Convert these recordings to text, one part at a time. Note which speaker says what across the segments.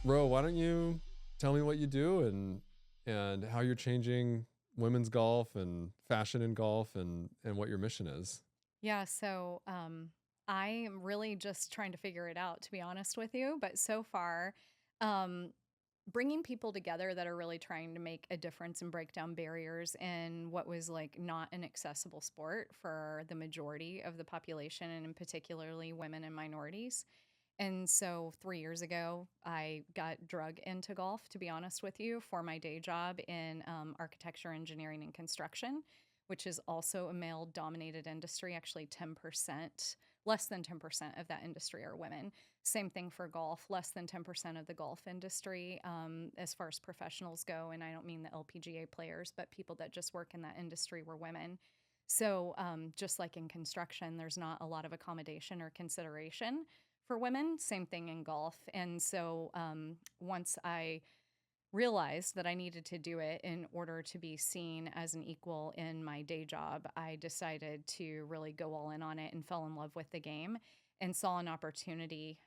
Speaker 1: Ro, why don't you tell me what you do and how you're changing women's golf and fashion in golf and what your mission is?
Speaker 2: I am really just trying to figure it out, to be honest with you. But so far, um, bringing people together that are really trying to make a difference and break down barriers in what was like not an accessible sport for the majority of the population, and in particularly women and minorities. And so 3 years ago, I got drug into golf, to be honest with you, for my day job in architecture, engineering, and construction, which is also a male dominated industry. Actually, 10%, less than 10% of that industry are women. Same thing for golf, less than 10% of the golf industry as far as professionals go. And I don't mean the LPGA players, but people that just work in that industry were women. So, just like in construction, there's not a lot of accommodation or consideration for women. Same thing in golf. And so once I realized that I needed to do it in order to be seen as an equal in my day job, I decided to really go all in on it and fell in love with the game and saw an opportunity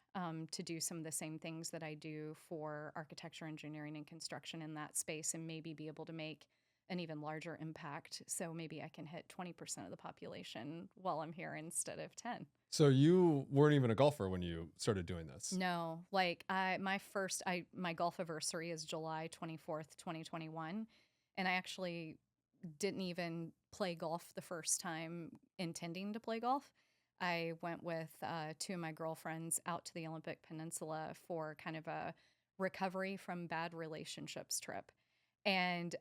Speaker 2: to do some of the same things that I do for architecture, engineering, and construction in that space and maybe be able to make an even larger impact. So maybe I can hit 20% of the population while I'm here instead of 10.
Speaker 1: So you weren't even a golfer when you started doing this.
Speaker 2: No, like my golf anniversary is July 24th, 2021, and I actually didn't even play golf the first time intending to play golf. I went with two of my girlfriends out to the Olympic Peninsula for kind of a recovery from bad relationships trip. And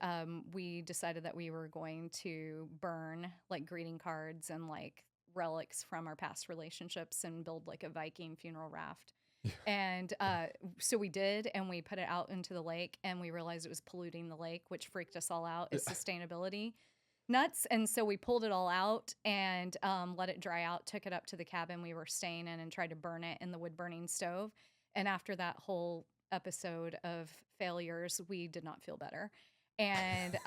Speaker 2: we decided that we were going to burn like greeting cards and like relics from our past relationships and build like a Viking funeral raft. And so we did, and we put it out into the lake, and we realized it was polluting the lake, which freaked us all out as sustainability nuts. And so we pulled it all out and let it dry out, took it up to the cabin we were staying in, and tried to burn it in the wood burning stove. And after that whole episode of failures, we did not feel better. And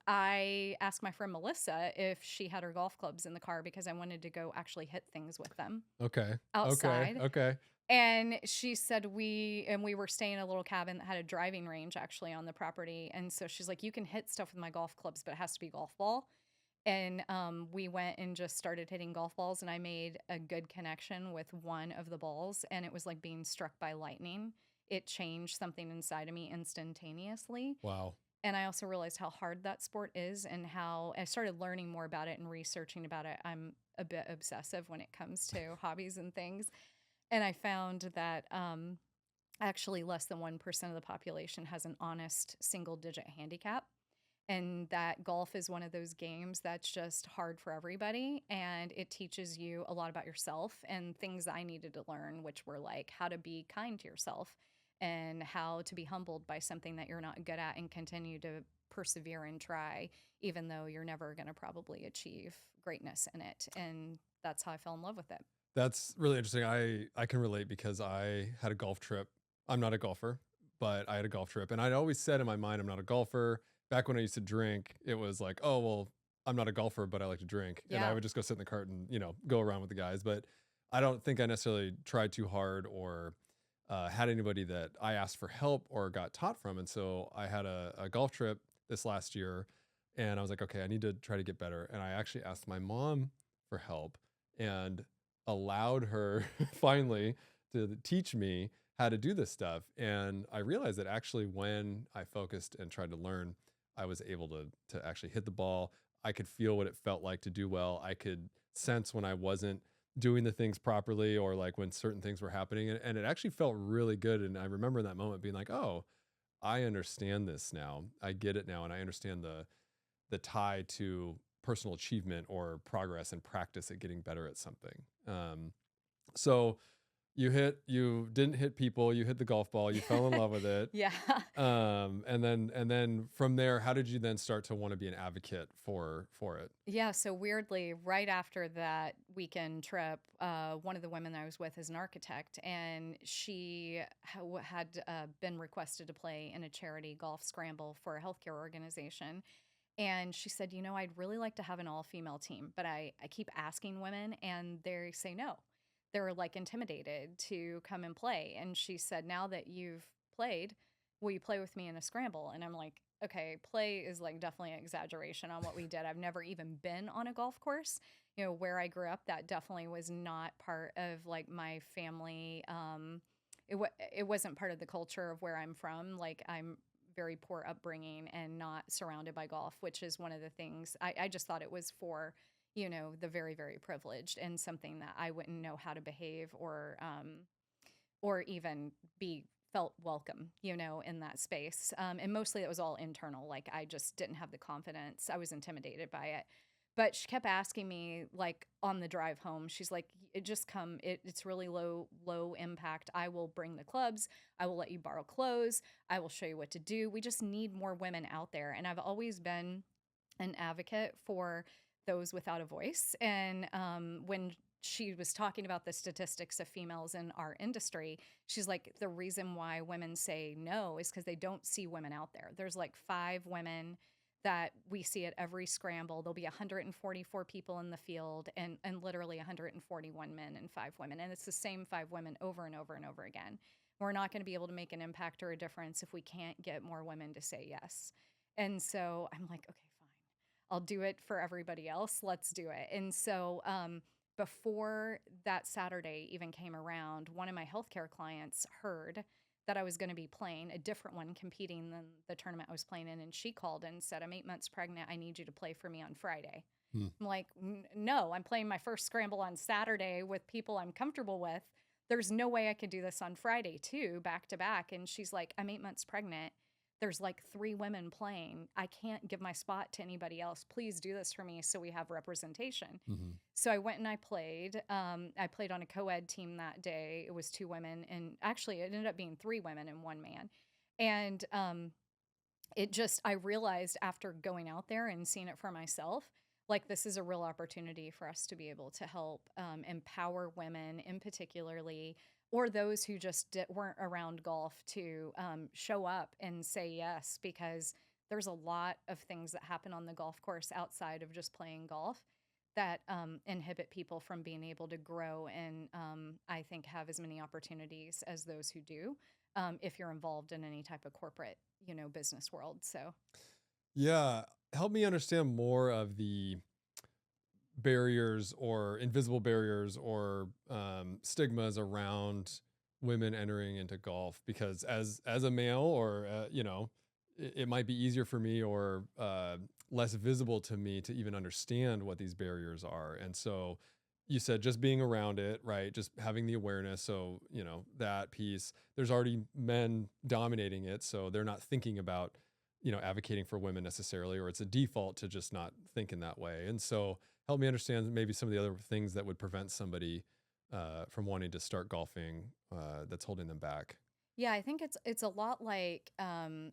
Speaker 2: I asked my friend Melissa if she had her golf clubs in the car because I wanted to go actually hit things with them
Speaker 1: Okay. Okay.
Speaker 2: outside.
Speaker 1: Okay.
Speaker 2: And she said we were staying in a little cabin that had a driving range actually on the property. And so she's like, you can hit stuff with my golf clubs, but it has to be golf ball. And we went and just started hitting golf balls, and I made a good connection with one of the balls, and it was like being struck by lightning. It changed something inside of me instantaneously.
Speaker 1: Wow.
Speaker 2: And I also realized how hard that sport is and how I started learning more about it and researching about it. I'm a bit obsessive when it comes to hobbies and things. And I found that actually less than 1% of the population has an honest single digit handicap. And that golf is one of those games that's just hard for everybody. And it teaches you a lot about yourself and things I needed to learn, which were like how to be kind to yourself and how to be humbled by something that you're not good at and continue to persevere and try, even though you're never going to probably achieve greatness in it. And that's how I fell in love with it.
Speaker 1: That's really interesting. I can relate because I had a golf trip. I'm not a golfer, but I had a golf trip, and I'd always said in my mind I'm not a golfer. Back when I used to drink, it was like, oh well, I'm not a golfer, but I like to drink, and I
Speaker 2: Yeah.
Speaker 1: would just go sit in the cart and go around with the guys. But I don't think I necessarily tried too hard or had anybody that I asked for help or got taught from. And so I had a golf trip this last year, and I was like, okay, I need to try to get better. And I actually asked my mom for help and allowed her finally to teach me how to do this stuff. And I realized that actually when I focused and tried to learn, I was able to actually hit the ball. I could feel what it felt like to do well. I could sense when I wasn't doing the things properly or like when certain things were happening. And it actually felt really good. And I remember in that moment being like, oh, I understand this now. I get it now. And I understand the tie to personal achievement or progress and practice at getting better at something. So you didn't hit people, you hit the golf ball, you fell in love with it.
Speaker 2: Yeah.
Speaker 1: And then from there, how did you then start to want to be an advocate for it?
Speaker 2: Yeah, so weirdly, right after that weekend trip, one of the women I was with is an architect, and she had been requested to play in a charity golf scramble for a healthcare organization. And she said, I'd really like to have an all female team, but I keep asking women, and they say no. they're like intimidated to come and play. And she said, now that you've played, will you play with me in a scramble? And I'm like, okay, play is like definitely an exaggeration on what we did. I've never even been on a golf course. You know, where I grew up, that definitely was not part of like my family. It wasn't part of the culture of where I'm from. Like I'm very poor upbringing and not surrounded by golf, which is one of the things I just thought it was for, you know, the very, very privileged and something that I wouldn't know how to behave or even be felt welcome, you know, in that space. And mostly it was all internal. Like I just didn't have the confidence. I was intimidated by it. But she kept asking me, like on the drive home, she's like, "It just come. It's really low impact. I will bring the clubs. I will let you borrow clothes. I will show you what to do. We just need more women out there." And I've always been an advocate for those without a voice. And when she was talking about the statistics of females in our industry, she's like, the reason why women say no is because they don't see women out there. There's like 5 women that we see at every scramble. There'll be 144 people in the field and literally 141 men and 5 women. And it's the same 5 women over and over and over again. We're not going to be able to make an impact or a difference if we can't get more women to say yes. And so I'm like, okay, fine. I'll do it for everybody else. Let's do it. And so before that Saturday even came around, one of my healthcare clients heard that I was going to be playing a different one competing than the tournament I was playing in. And she called and said, I'm 8 months pregnant. I need you to play for me on Friday.
Speaker 1: Hmm.
Speaker 2: I'm like, no, I'm playing my first scramble on Saturday with people I'm comfortable with. There's no way I could do this on Friday too, back to back. And she's like, I'm 8 months pregnant. There's like 3 women playing. I can't give my spot to anybody else. Please do this for me so we have representation.
Speaker 1: Mm-hmm.
Speaker 2: So I went and I played. I played on a co-ed team that day. It was 2 women, and actually it ended up being 3 women and 1 man. And I realized after going out there and seeing it for myself, like this is a real opportunity for us to be able to help empower women in particularly, or those who just weren't around golf to show up and say yes, because there's a lot of things that happen on the golf course outside of just playing golf that inhibit people from being able to grow and I think have as many opportunities as those who do if you're involved in any type of corporate, you know, business world. So
Speaker 1: Yeah, help me understand more of the barriers or invisible barriers or stigmas around women entering into golf, because as a male or you know, it might be easier for me or less visible to me to even understand what these barriers are. And so you said just being around it, right? Just having the awareness. So, you know, that piece, there's already men dominating it. So they're not thinking about, you know, advocating for women necessarily, or it's a default to just not think in that way. And so help me understand maybe some of the other things that would prevent somebody from wanting to start golfing that's holding them back.
Speaker 2: yeah, I think it's a lot like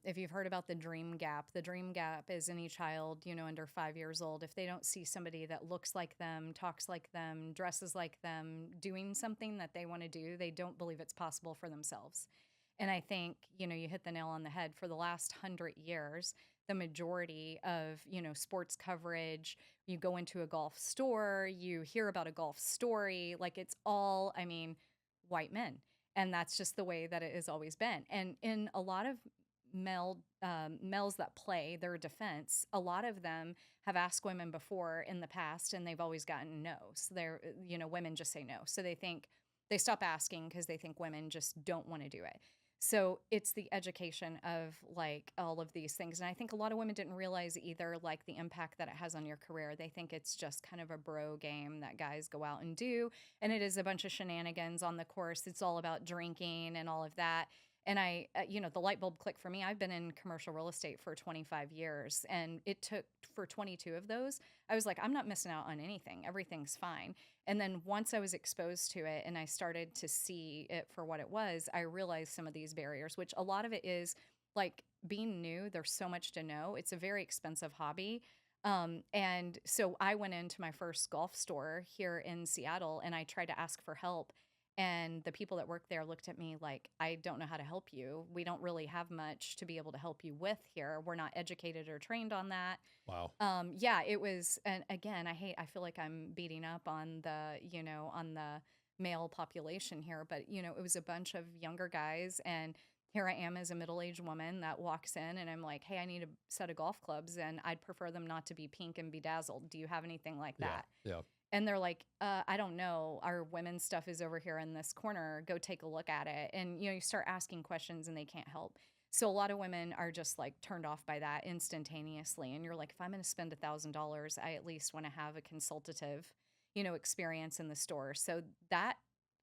Speaker 2: if you've heard about the dream gap. The dream gap is any child, you know, under 5 years old. If they don't see somebody that looks like them, talks like them, dresses like them, doing something that they want to do, they don't believe it's possible for themselves. And I think, you know, you hit the nail on the head. For the last 100 years, the majority of, you know, sports coverage, you go into a golf store, you hear about a golf story, like it's all, I mean, white men. And that's just the way that it has always been. And in a lot of males that play, their defense, a lot of them have asked women before in the past, and they've always gotten no. So they're, you know, women just say no. So they think they stop asking because they think women just don't want to do it. So it's the education of like all of these things. And I think a lot of women didn't realize either like the impact that it has on your career. They think it's just kind of a bro game that guys go out and do. And it is a bunch of shenanigans on the course. It's all about drinking and all of that. And you know, the light bulb clicked for me. I've been in commercial real estate for 25 years, and it took for 22 of those. I was like, I'm not missing out on anything. Everything's fine. And then once I was exposed to it and I started to see it for what it was, I realized some of these barriers, which a lot of it is like being new. There's so much to know. It's a very expensive hobby. And so I went into my first golf store here in Seattle and I tried to ask for help. And the people that work there looked at me like, I don't know how to help you. We don't really have much to be able to help you with here. We're not educated or trained on that.
Speaker 1: Wow.
Speaker 2: Yeah, it was, and again, I feel like I'm beating up on the, you know, on the male population here, but it was a bunch of younger guys, and here I am as a middle-aged woman that walks in and I'm like, "Hey, I need a set of golf clubs and I'd prefer them not to be pink and bedazzled. Do you have anything like
Speaker 1: Yeah.
Speaker 2: that?"
Speaker 1: Yeah.
Speaker 2: And they're like, I don't know. Our women's stuff is over here in this corner. Go take a look at it." And, you start asking questions and they can't help. So a lot of women are just like turned off by that instantaneously. And you're like, if I'm going to spend $1,000, I at least want to have a consultative, experience in the store. So that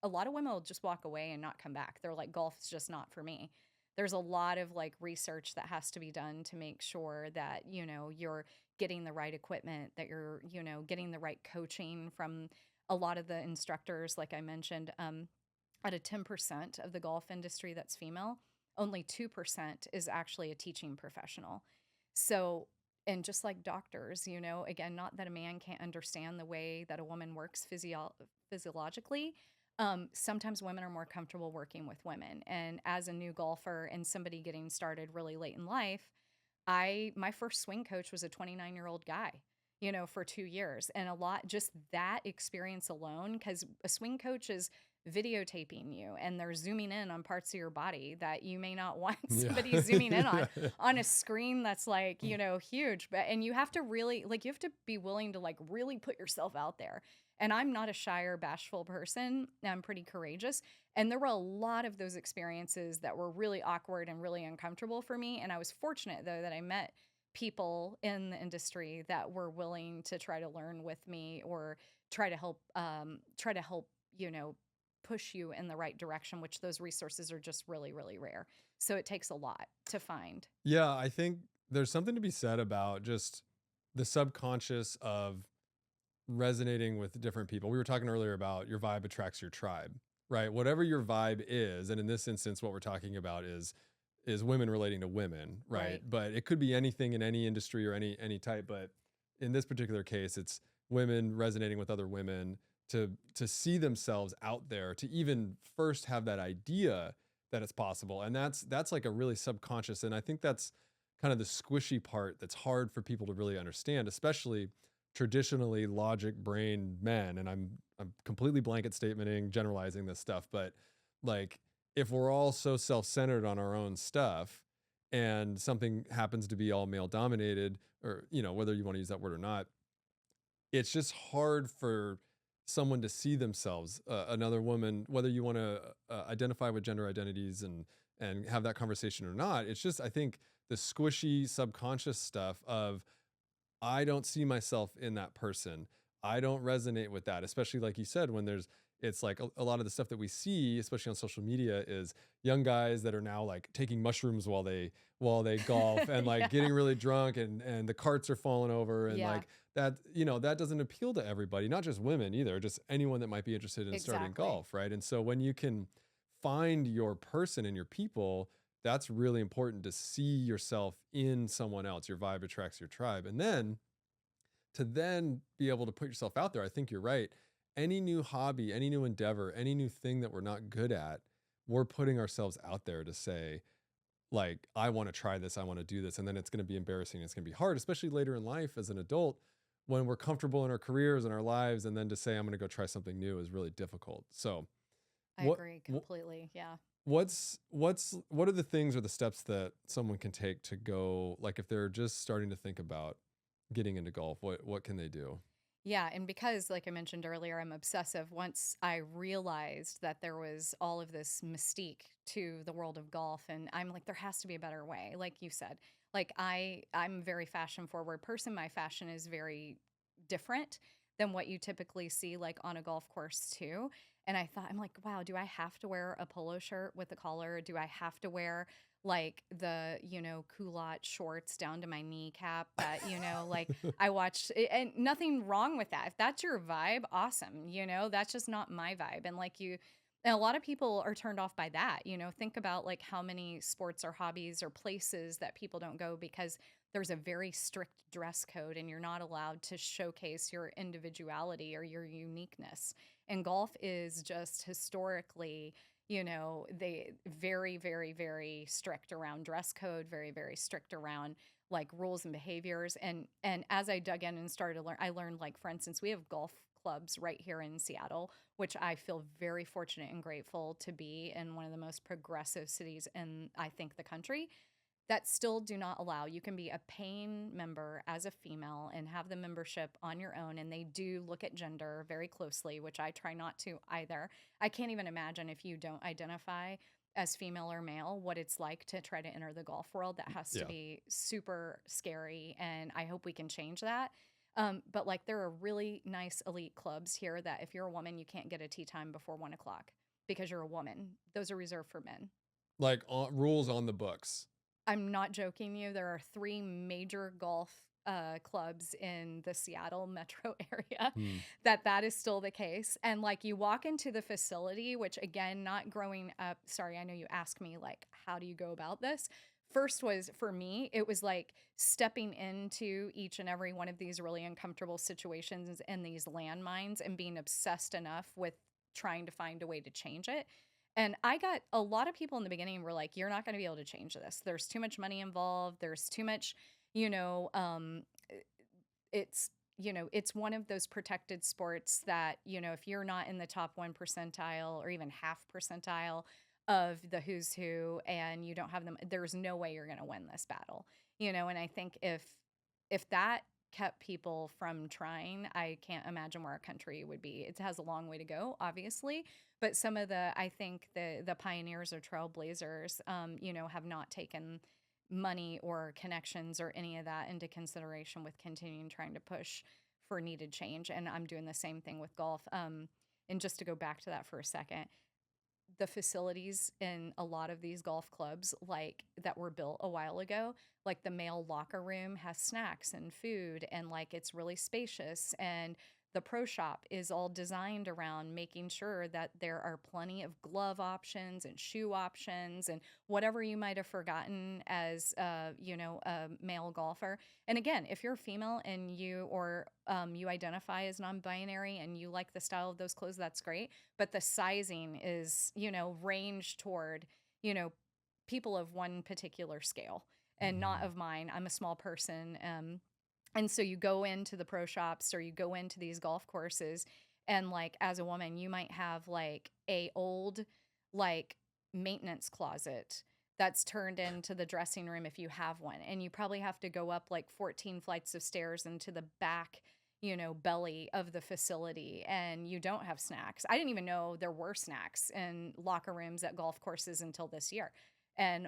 Speaker 2: a lot of women will just walk away and not come back. They're like, golf is just not for me. There's a lot of like research that has to be done to make sure that, you're getting the right equipment, that you're, getting the right coaching from a lot of the instructors. Like I mentioned, out of 10% of the golf industry that's female, only 2% is actually a teaching professional. So, and just like doctors, again, not that a man can't understand the way that a woman works physiologically. Sometimes women are more comfortable working with women. And as a new golfer and somebody getting started really late in life, my first swing coach was a 29-year-old guy, for 2 years. And a lot just that experience alone, cuz a swing coach is videotaping you and they're zooming in on parts of your body that you may not want
Speaker 1: Yeah.
Speaker 2: somebody zooming in
Speaker 1: Yeah. Yeah.
Speaker 2: on a screen that's like, huge. But and you have to really like you have to be willing to like really put yourself out there. And I'm not a shy or bashful person. I'm pretty courageous. And there were a lot of those experiences that were really awkward and really uncomfortable for me. And I was fortunate, though, that I met people in the industry that were willing to try to learn with me or try to help, push you in the right direction, which those resources are just really, really rare. So it takes a lot to find.
Speaker 1: Yeah, I think there's something to be said about just the subconscious of resonating with different people. We were talking earlier about your vibe attracts your tribe, right? Whatever your vibe is, and in this instance, what we're talking about is women relating to women, right?
Speaker 2: Right.
Speaker 1: But it could be anything in any industry or any type. But in this particular case, it's women resonating with other women to see themselves out there, to even first have that idea that it's possible. And that's like a really subconscious. And I think that's kind of the squishy part that's hard for people to really understand, especially traditionally logic brain men. And I'm completely blanket statementing, generalizing this stuff, but like if we're all so self-centered on our own stuff and something happens to be all male dominated, or whether you want to use that word or not, it's just hard for someone to see themselves, another woman, whether you want to identify with gender identities and have that conversation or not. It's just, I think, the squishy subconscious stuff of, I don't see myself in that person. I don't resonate with that, especially like you said, when it's like a lot of the stuff that we see, especially on social media, is young guys that are now like taking mushrooms while they golf and like
Speaker 2: Yeah.
Speaker 1: getting really drunk and the carts are falling over and
Speaker 2: Yeah.
Speaker 1: like that, that doesn't appeal to everybody, not just women either, just anyone that might be interested in starting
Speaker 2: Exactly.
Speaker 1: golf, right? And so when you can find your person and your people, that's really important, to see yourself in someone else. Your vibe attracts your tribe. And then to then be able to put yourself out there, I think you're right. Any new hobby, any new endeavor, any new thing that we're not good at, we're putting ourselves out there to say, like, I want to try this, I want to do this. And then it's going to be embarrassing. It's going to be hard, especially later in life as an adult when we're comfortable in our careers and our lives. And then to say, I'm going to go try something new is really difficult. So,
Speaker 2: I
Speaker 1: what,
Speaker 2: agree completely. Yeah.
Speaker 1: what are the things or the steps that someone can take to go, like if they're just starting to think about getting into golf, what can they do?
Speaker 2: Yeah, and because, like I mentioned earlier, I'm obsessive, once I realized that there was all of this mystique to the world of golf, and I'm like, there has to be a better way. Like you said, like I'm a very fashion forward person. My fashion is very different than what you typically see like on a golf course too. And I thought, I'm like, wow, do I have to wear a polo shirt with a collar? Do I have to wear like the, culotte shorts down to my kneecap that, like I watched, and nothing wrong with that. If that's your vibe, awesome. That's just not my vibe. And like and a lot of people are turned off by that. Think about like how many sports or hobbies or places that people don't go because there's a very strict dress code and you're not allowed to showcase your individuality or your uniqueness. And golf is just historically, they very, very, very strict around dress code, very, very strict around like rules and behaviors. And as I dug in and started to learn, I learned, like, for instance, we have golf clubs right here in Seattle, which I feel very fortunate and grateful to be in one of the most progressive cities in, I think, the country, that still do not allow. You can be a paying member as a female and have the membership on your own, and they do look at gender very closely, which I try not to either. I can't even imagine, if you don't identify as female or male, what it's like to try to enter the golf world. That has to
Speaker 1: Yeah.
Speaker 2: be super scary, and I hope we can change that. But like, there are really nice elite clubs here that if you're a woman, you can't get a tee time before 1 o'clock because you're a woman. Those are reserved for men.
Speaker 1: Like rules on the books.
Speaker 2: I'm not joking you. There are 3 major golf clubs in the Seattle metro area
Speaker 1: Hmm.
Speaker 2: that is still the case. And like, you walk into the facility, which again, not growing up, sorry, I know you asked me like, how do you go about this? First was, for me, it was like stepping into each and every one of these really uncomfortable situations and these landmines and being obsessed enough with trying to find a way to change it. And I got a lot of people in the beginning were like, you're not going to be able to change this. There's too much money involved. There's too much, you know, it's, it's one of those protected sports that, if you're not in the top 1 percentile or even half percentile of the who's who and you don't have them, there's no way you're going to win this battle, and I think if that kept people from trying, I can't imagine where our country would be. It has a long way to go, obviously, but some of I think the pioneers or trailblazers, have not taken money or connections or any of that into consideration with continuing trying to push for needed change. And I'm doing the same thing with golf. And just to go back to that for a second, the facilities in a lot of these golf clubs, like that were built a while ago, like the male locker room has snacks and food, and like it's really spacious, and the pro shop is all designed around making sure that there are plenty of glove options and shoe options and whatever you might have forgotten as a male golfer. And again, if you're a female and you identify as non-binary and you like the style of those clothes, that's great, but the sizing is, range toward, you know, people of one particular scale and not
Speaker 1: Mhm.
Speaker 2: of mine. I'm a small person. And so you go into the pro shops or you go into these golf courses, and like, as a woman, you might have like a old, like, maintenance closet that's turned into the dressing room if you have one. And you probably have to go up like 14 flights of stairs into the back, belly of the facility, and you don't have snacks. I didn't even know there were snacks in locker rooms at golf courses until this year. And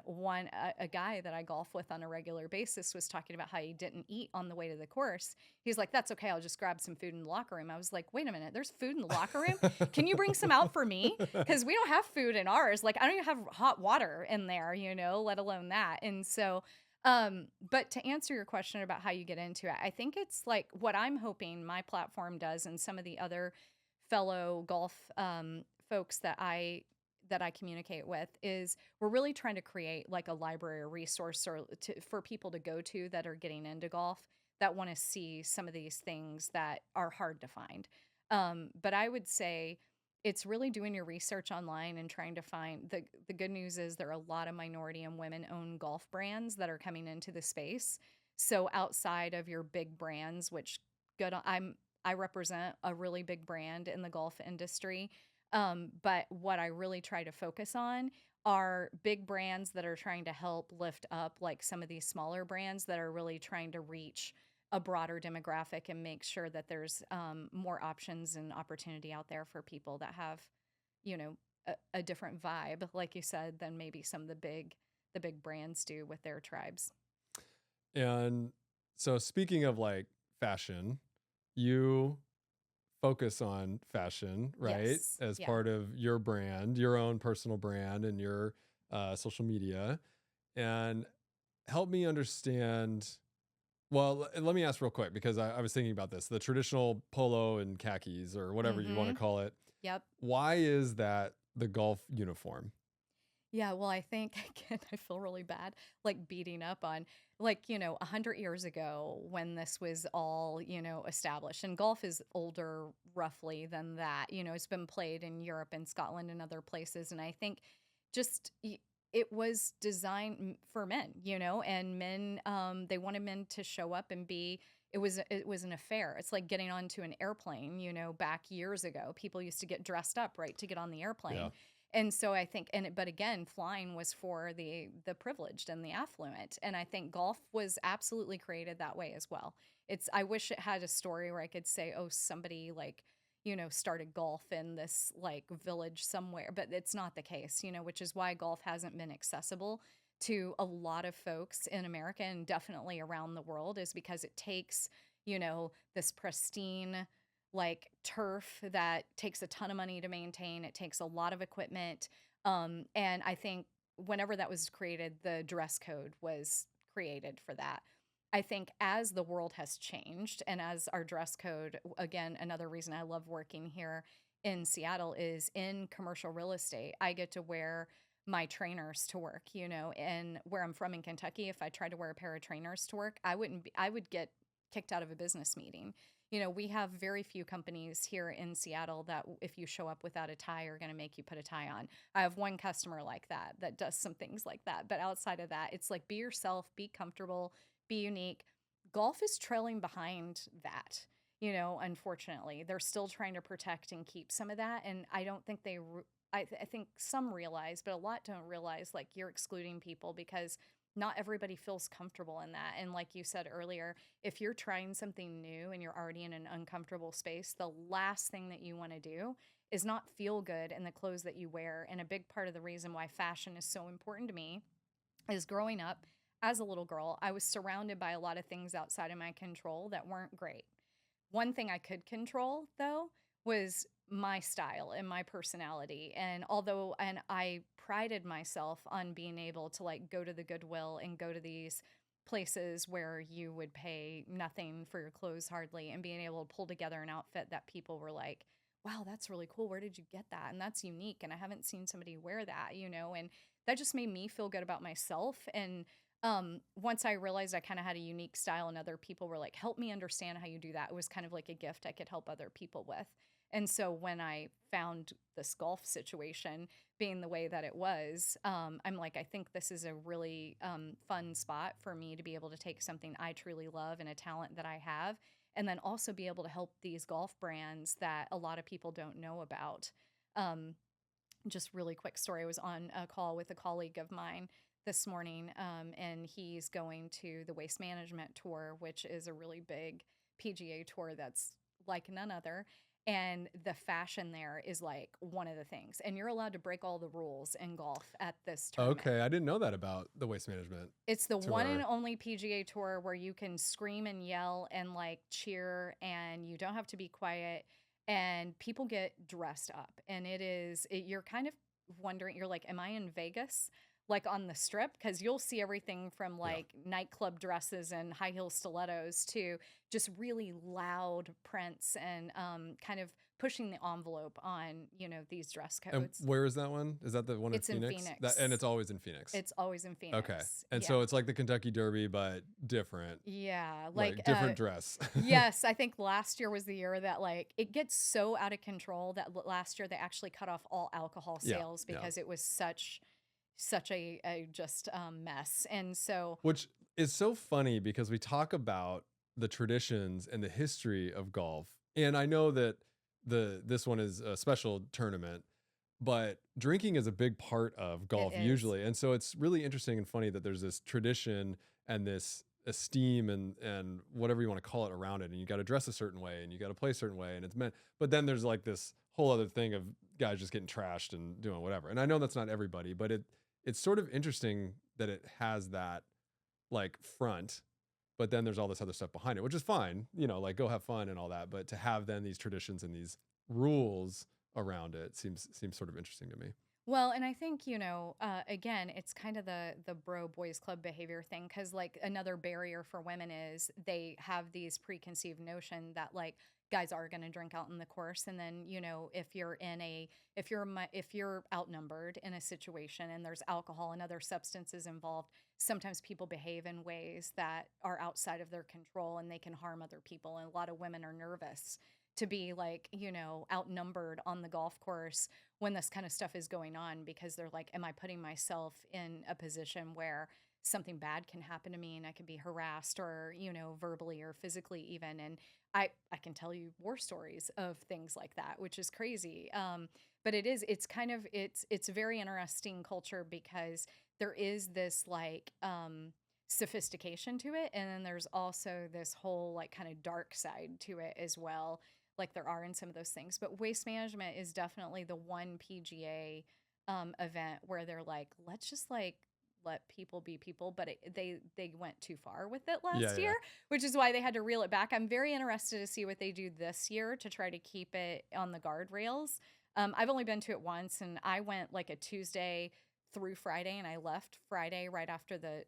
Speaker 2: a guy that I golf with on a regular basis was talking about how he didn't eat on the way to the course. He's like, "That's okay. I'll just grab some food in the locker room." I was like, "Wait a minute. There's food in the locker room? Can you bring some out for me? Because we don't have food in ours. Like, I don't even have hot water in there, let alone that." And so, but to answer your question about how you get into it, I think it's like what I'm hoping my platform does, and some of the other fellow golf folks that I communicate with, is we're really trying to create like a library or resource for people to go to that are getting into golf, that want to see some of these things that are hard to find. But I would say it's really doing your research online and trying to find the good news is there are a lot of minority and women owned golf brands that are coming into the space. So outside of your big brands, which I represent a really big brand in the golf industry, but what I really try to focus on are big brands that are trying to help lift up like some of these smaller brands that are really trying to reach a broader demographic and make sure that there's more options and opportunity out there for people that have, you know, a different vibe, like you said, than maybe some of the big brands do with their tribes.
Speaker 1: And so, speaking of like fashion, you focus on fashion, right?
Speaker 2: Yes.
Speaker 1: As
Speaker 2: Yeah.
Speaker 1: part of your brand, your own personal brand, and your social media. And help me understand. Well, let me ask real quick because I was thinking about this, the traditional polo and khakis or whatever you want to
Speaker 2: Mm-hmm.
Speaker 1: call it.
Speaker 2: Yep.
Speaker 1: Why is that the golf uniform?
Speaker 2: Yeah, well, I think again, I feel really bad, like beating up on, like, 100 years ago when this was all, established. And golf is older, roughly, than that. It's been played in Europe and Scotland and other places. And I think just it was designed for men, and men, they wanted men to show up and be, it was an affair. It's like getting onto an airplane, back years ago. People used to get dressed up, right, to get on the
Speaker 1: Yeah.
Speaker 2: airplane. And so I think, but again, flying was for the privileged and the affluent. And I think golf was absolutely created that way as well. I wish it had a story where I could say, oh, somebody like, started golf in this like village somewhere, but it's not the case, which is why golf hasn't been accessible to a lot of folks in America and definitely around the world, is because it takes, this pristine like turf that takes a ton of money to maintain. It takes a lot of equipment. And I think whenever that was created, the dress code was created for that. I think as the world has changed and as our dress code, again, another reason I love working here in Seattle is in commercial real estate. I get to wear my trainers to work, and where I'm from in Kentucky, if I tried to wear a pair of trainers to work, I would get kicked out of a business meeting. We have very few companies here in Seattle that if you show up without a tie are going to make you put a tie on. I have one customer like that does some things like that. But outside of that, it's like be yourself, be comfortable, be unique. Golf is trailing behind that. Unfortunately, they're still trying to protect and keep some of that. And I don't think I think some realize, but a lot don't realize, like, you're excluding people because not everybody feels comfortable in that. And like you said earlier, if you're trying something new and you're already in an uncomfortable space, the last thing that you want to do is not feel good in the clothes that you wear. And a big part of the reason why fashion is so important to me is growing up as a little girl, I was surrounded by a lot of things outside of my control that weren't great. One thing I could control, though, was my style and my personality. And I prided myself on being able to like go to the Goodwill and go to these places where you would pay nothing for your clothes hardly, and being able to pull together an outfit that people were like, wow, that's really cool. Where did you get that? And that's unique. And I haven't seen somebody wear that, and that just made me feel good about myself. And once I realized I kind of had a unique style and other people were like, help me understand how you do that, it was kind of like a gift I could help other people with. And so when I found this golf situation being the way that it was, I'm like, I think this is a really fun spot for me to be able to take something I truly love and a talent that I have, and then also be able to help these golf brands that a lot of people don't know about. Um, just really quick story. I was on a call with a colleague of mine this morning, and he's going to the Waste Management Tour, which is a really big PGA tour that's like none other. And the fashion there is like one of the things. And you're allowed to break all the rules in golf at this tournament.
Speaker 1: Okay, I didn't know that about the Waste Management
Speaker 2: It's the one and
Speaker 1: Tour.
Speaker 2: only PGA tour where you can scream and yell and like cheer, and you don't have to be quiet, and people get dressed up. And you're kind of wondering, you're like, am I in Vegas? Like on the strip? Because you'll see everything from
Speaker 1: Yeah.
Speaker 2: like nightclub dresses and high heel stilettos to just really loud prints and kind of pushing the envelope on, these dress
Speaker 1: And
Speaker 2: codes.
Speaker 1: where is that one? Is that the one in
Speaker 2: It's in
Speaker 1: Phoenix? And
Speaker 2: Phoenix.
Speaker 1: it's always in Phoenix.
Speaker 2: It's always in
Speaker 1: Okay.
Speaker 2: Phoenix.
Speaker 1: And
Speaker 2: Yeah.
Speaker 1: so it's like the Kentucky Derby, but different,
Speaker 2: Yeah,
Speaker 1: like different dress.
Speaker 2: yes, I think last year was the year that like it gets so out of control that last year they actually cut off all alcohol
Speaker 1: Yeah.
Speaker 2: sales
Speaker 1: Yeah.
Speaker 2: because it was such a just mess. And so
Speaker 1: Which is so funny because we talk about the traditions and the history of golf. And I know that this one is a special tournament, but drinking is a big part of
Speaker 2: it
Speaker 1: golf
Speaker 2: is.
Speaker 1: usually. And so it's really interesting and funny that there's this tradition and this esteem and whatever you want to call it around it. And you got to dress a certain way and you got to play a certain way. And it's meant, but then there's like this whole other thing of guys just getting trashed and doing whatever. And I know that's not everybody, but it's sort of interesting that it has that like front, but then there's all this other stuff behind it, which is fine, like go have fun and all that. But to have then these traditions and these rules around it seems sort of interesting to me.
Speaker 2: Well, and I think, again, it's kind of the bro boys club behavior thing, because like another barrier for women is they have these preconceived notion that like guys are going to drink out in the course, and then if you're outnumbered in a situation and there's alcohol and other substances involved, sometimes people behave in ways that are outside of their control and they can harm other people. And a lot of women are nervous to be like, outnumbered on the golf course when this kind of stuff is going on, because they're like, am I putting myself in a position where something bad can happen to me and I can be harassed or, verbally or physically even. And I can tell you war stories of things like that, which is crazy. But it's kind of, it's a very interesting culture because there is this like, sophistication to it. And then there's also this whole like kind of dark side to it as well. Like there are in some of those things, but waste management is definitely the one PGA event where they're like, let's just like let people be people, but they went too far with it
Speaker 1: Yeah,
Speaker 2: last
Speaker 1: yeah.
Speaker 2: year, which is why they had to reel it back. I'm very interested to see what they do this year to try to keep it on the guardrails. I've only been to it once, and I went like a Tuesday through Friday, and I left Friday right after the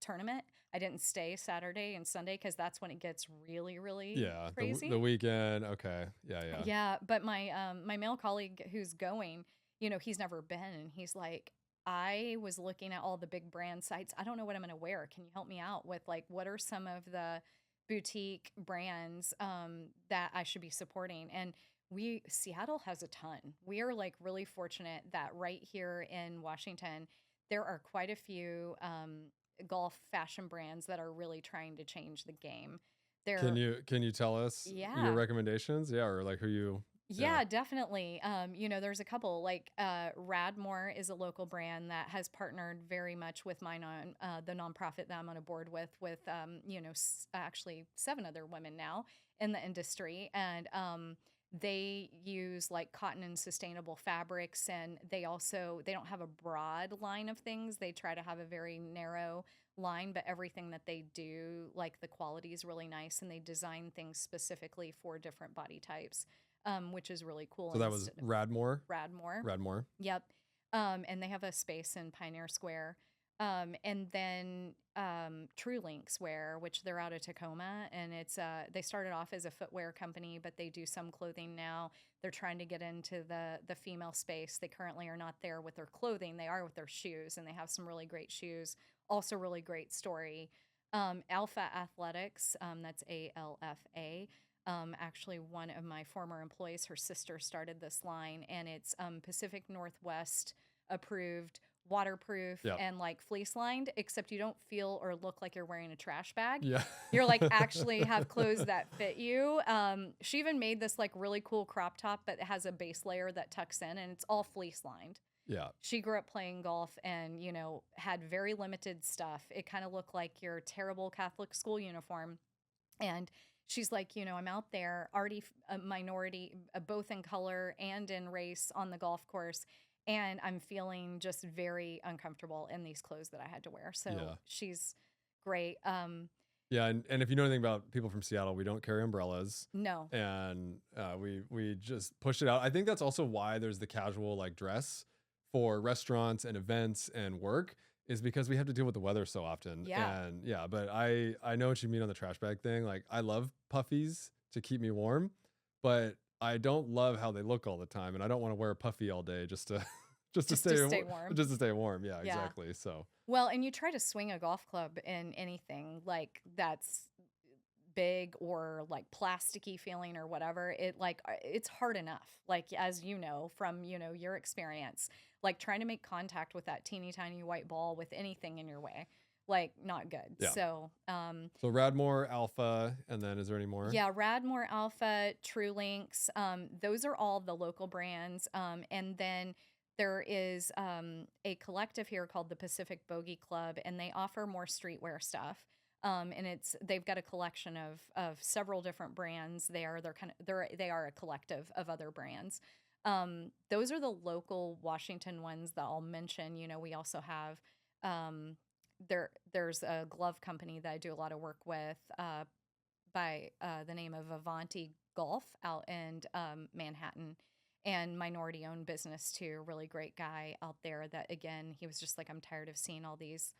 Speaker 2: tournament. I didn't stay Saturday and Sunday because that's when it gets really, really
Speaker 1: Yeah, the
Speaker 2: crazy.
Speaker 1: weekend. Okay. Yeah, yeah.
Speaker 2: Yeah, but my male colleague who's going, he's never been, and he's like, I was looking at all the big brand sites. I don't know what I'm going to wear. Can you help me out with like what are some of the boutique brands that I should be supporting? And Seattle has a ton. We are like really fortunate that right here in Washington there are quite a few golf fashion brands that are really trying to change the game.
Speaker 1: Can
Speaker 2: They're
Speaker 1: you tell us your
Speaker 2: Yeah.
Speaker 1: recommendations? Yeah, or like who you yeah.
Speaker 2: Yeah, definitely. There's a couple like Radmore is a local brand that has partnered very much with the nonprofit that I'm on a board with actually 7 other women now in the industry, and they use like cotton and sustainable fabrics, and they don't have a broad line of things. They try to have a very narrow line, but everything that they do, like the quality is really nice, and they design things specifically for different body types, which is really cool.
Speaker 1: So that was
Speaker 2: Instead of
Speaker 1: Radmore?
Speaker 2: Radmore.
Speaker 1: Radmore.
Speaker 2: Yep. And they have a space in Pioneer Square. And then True Links Wear, which they're out of Tacoma, and they started off as a footwear company, but they do some clothing now. They're trying to get into the female space. They currently are not there with their clothing; they are with their shoes, and they have some really great shoes. Also, really great story. Alpha Athletics, that's ALFA. Actually, one of my former employees, her sister started this line, and it's Pacific Northwest approved, waterproof,
Speaker 1: Yep.
Speaker 2: and like fleece lined, except you don't feel or look like you're wearing a trash bag.
Speaker 1: Yeah.
Speaker 2: You're like actually have clothes that fit you. She even made this like really cool crop top, but it has a base layer that tucks in, and it's all fleece lined.
Speaker 1: Yeah.
Speaker 2: She grew up playing golf and, had very limited stuff. It kind of looked like your terrible Catholic school uniform. And she's like, I'm out there already a minority, both in color and in race on the golf course. And I'm feeling just very uncomfortable in these clothes that I had to wear. So
Speaker 1: Yeah.
Speaker 2: she's great.
Speaker 1: Yeah, and if you know anything about people from Seattle, we don't carry umbrellas,
Speaker 2: No.
Speaker 1: and we just push it out. I think that's also why there's the casual like dress for restaurants and events and work is because we have to deal with the weather so often.
Speaker 2: Yeah.
Speaker 1: And yeah, but I know what you mean on the trash bag thing. Like I love puffies to keep me warm, but I don't love how they look all the time, and I don't want to wear a puffy all day just to
Speaker 2: Just to stay warm.
Speaker 1: just to stay warm. Yeah,
Speaker 2: Yeah.
Speaker 1: exactly. So
Speaker 2: Well, and you try to swing a golf club in anything like that's big or like plasticky feeling or whatever, it's hard enough, like as you know from your experience, like trying to make contact with that teeny tiny white ball with anything in your way, like not good.
Speaker 1: yeah.
Speaker 2: So
Speaker 1: So Radmore, Alpha, and then is there any more?
Speaker 2: yeah, Radmore, Alpha, True Links, those are all the local brands, and then there is a collective here called the Pacific Bogey Club, and they offer more streetwear stuff. And they've got a collection of several different brands. They are a collective of other brands. Those are the local Washington ones that I'll mention. We also have there's a glove company that I do a lot of work with by the name of Avanti Golf out in Manhattan, and minority owned business too. Really great guy out there that, again, he was just like, I'm tired of seeing all these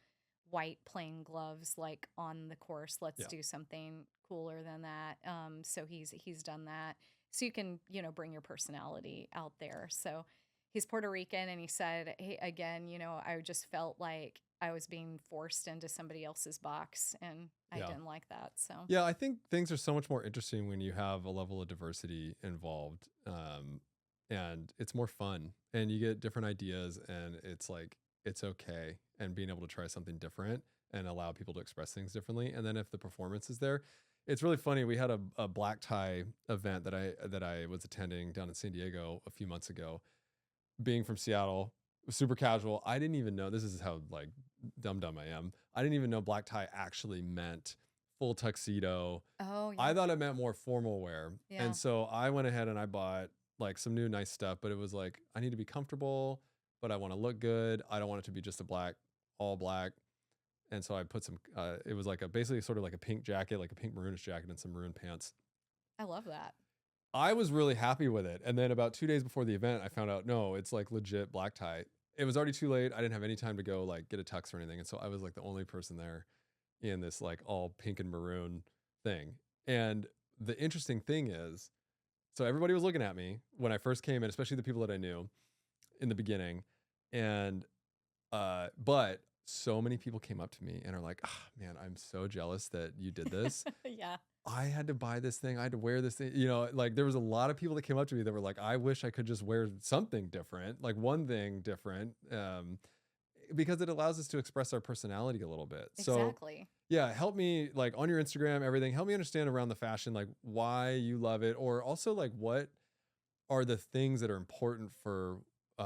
Speaker 2: white plain gloves like on the course. Let's
Speaker 1: Yeah.
Speaker 2: do something cooler than that. So he's done that. So you can, bring your personality out there. So he's Puerto Rican, and he said, hey, again, I just felt like I was being forced into somebody else's box, and I
Speaker 1: Yeah.
Speaker 2: didn't like that. So
Speaker 1: Yeah, I think things are so much more interesting when you have a level of diversity involved, and it's more fun, and you get different ideas, and it's like it's okay, and being able to try something different and allow people to express things differently. And then if the performance is there, it's really funny. We had a black tie event that I was attending down in San Diego a few months ago. Being from Seattle, super casual. I didn't even know, this is how like dumb I am. I didn't even know black tie actually meant full tuxedo.
Speaker 2: Oh,
Speaker 1: I
Speaker 2: yeah.
Speaker 1: thought it meant more formal wear.
Speaker 2: Yeah.
Speaker 1: And so I went ahead and I bought like some new nice stuff, but it was like, I need to be comfortable, but I want to look good. I don't want it to be just a black, all black. And so I put some, it was like a basically sort of like a pink jacket, like a pink maroonish jacket and some maroon pants.
Speaker 2: I love that.
Speaker 1: I was really happy with it. And then about 2 days before the event, I found out, no, it's like legit black tie. It was already too late. I didn't have any time to go like get a tux or anything. And so I was like the only person there in this like all pink and maroon thing. And the interesting thing is, so everybody was looking at me when I first came in, especially the people that I knew in the beginning. And, but so many people came up to me and are like, oh, man, I'm so jealous that you did this.
Speaker 2: Yeah.
Speaker 1: I had to buy this thing. I had to wear this thing. You know, like there was a lot of people that came up to me that were like, I wish I could just wear something different, like one thing different, because it allows us to express our personality a little bit. So
Speaker 2: Exactly.
Speaker 1: yeah, help me like on your Instagram, everything. Help me understand around the fashion, like why you love it, or also like what are the things that are important for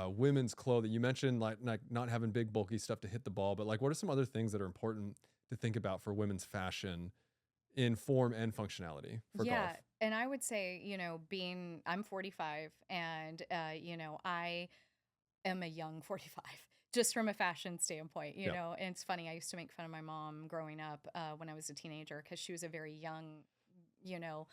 Speaker 1: women's clothing. You mentioned like not having big bulky stuff to hit the ball, but like what are some other things that are important to think about for women's fashion in form and functionality for golf?
Speaker 2: Yeah. And I would say, I'm 45 and, I am a young 45 just from a fashion standpoint,
Speaker 1: Yeah.
Speaker 2: and it's funny. I used to make fun of my mom growing up when I was a teenager because she was a very young, you know,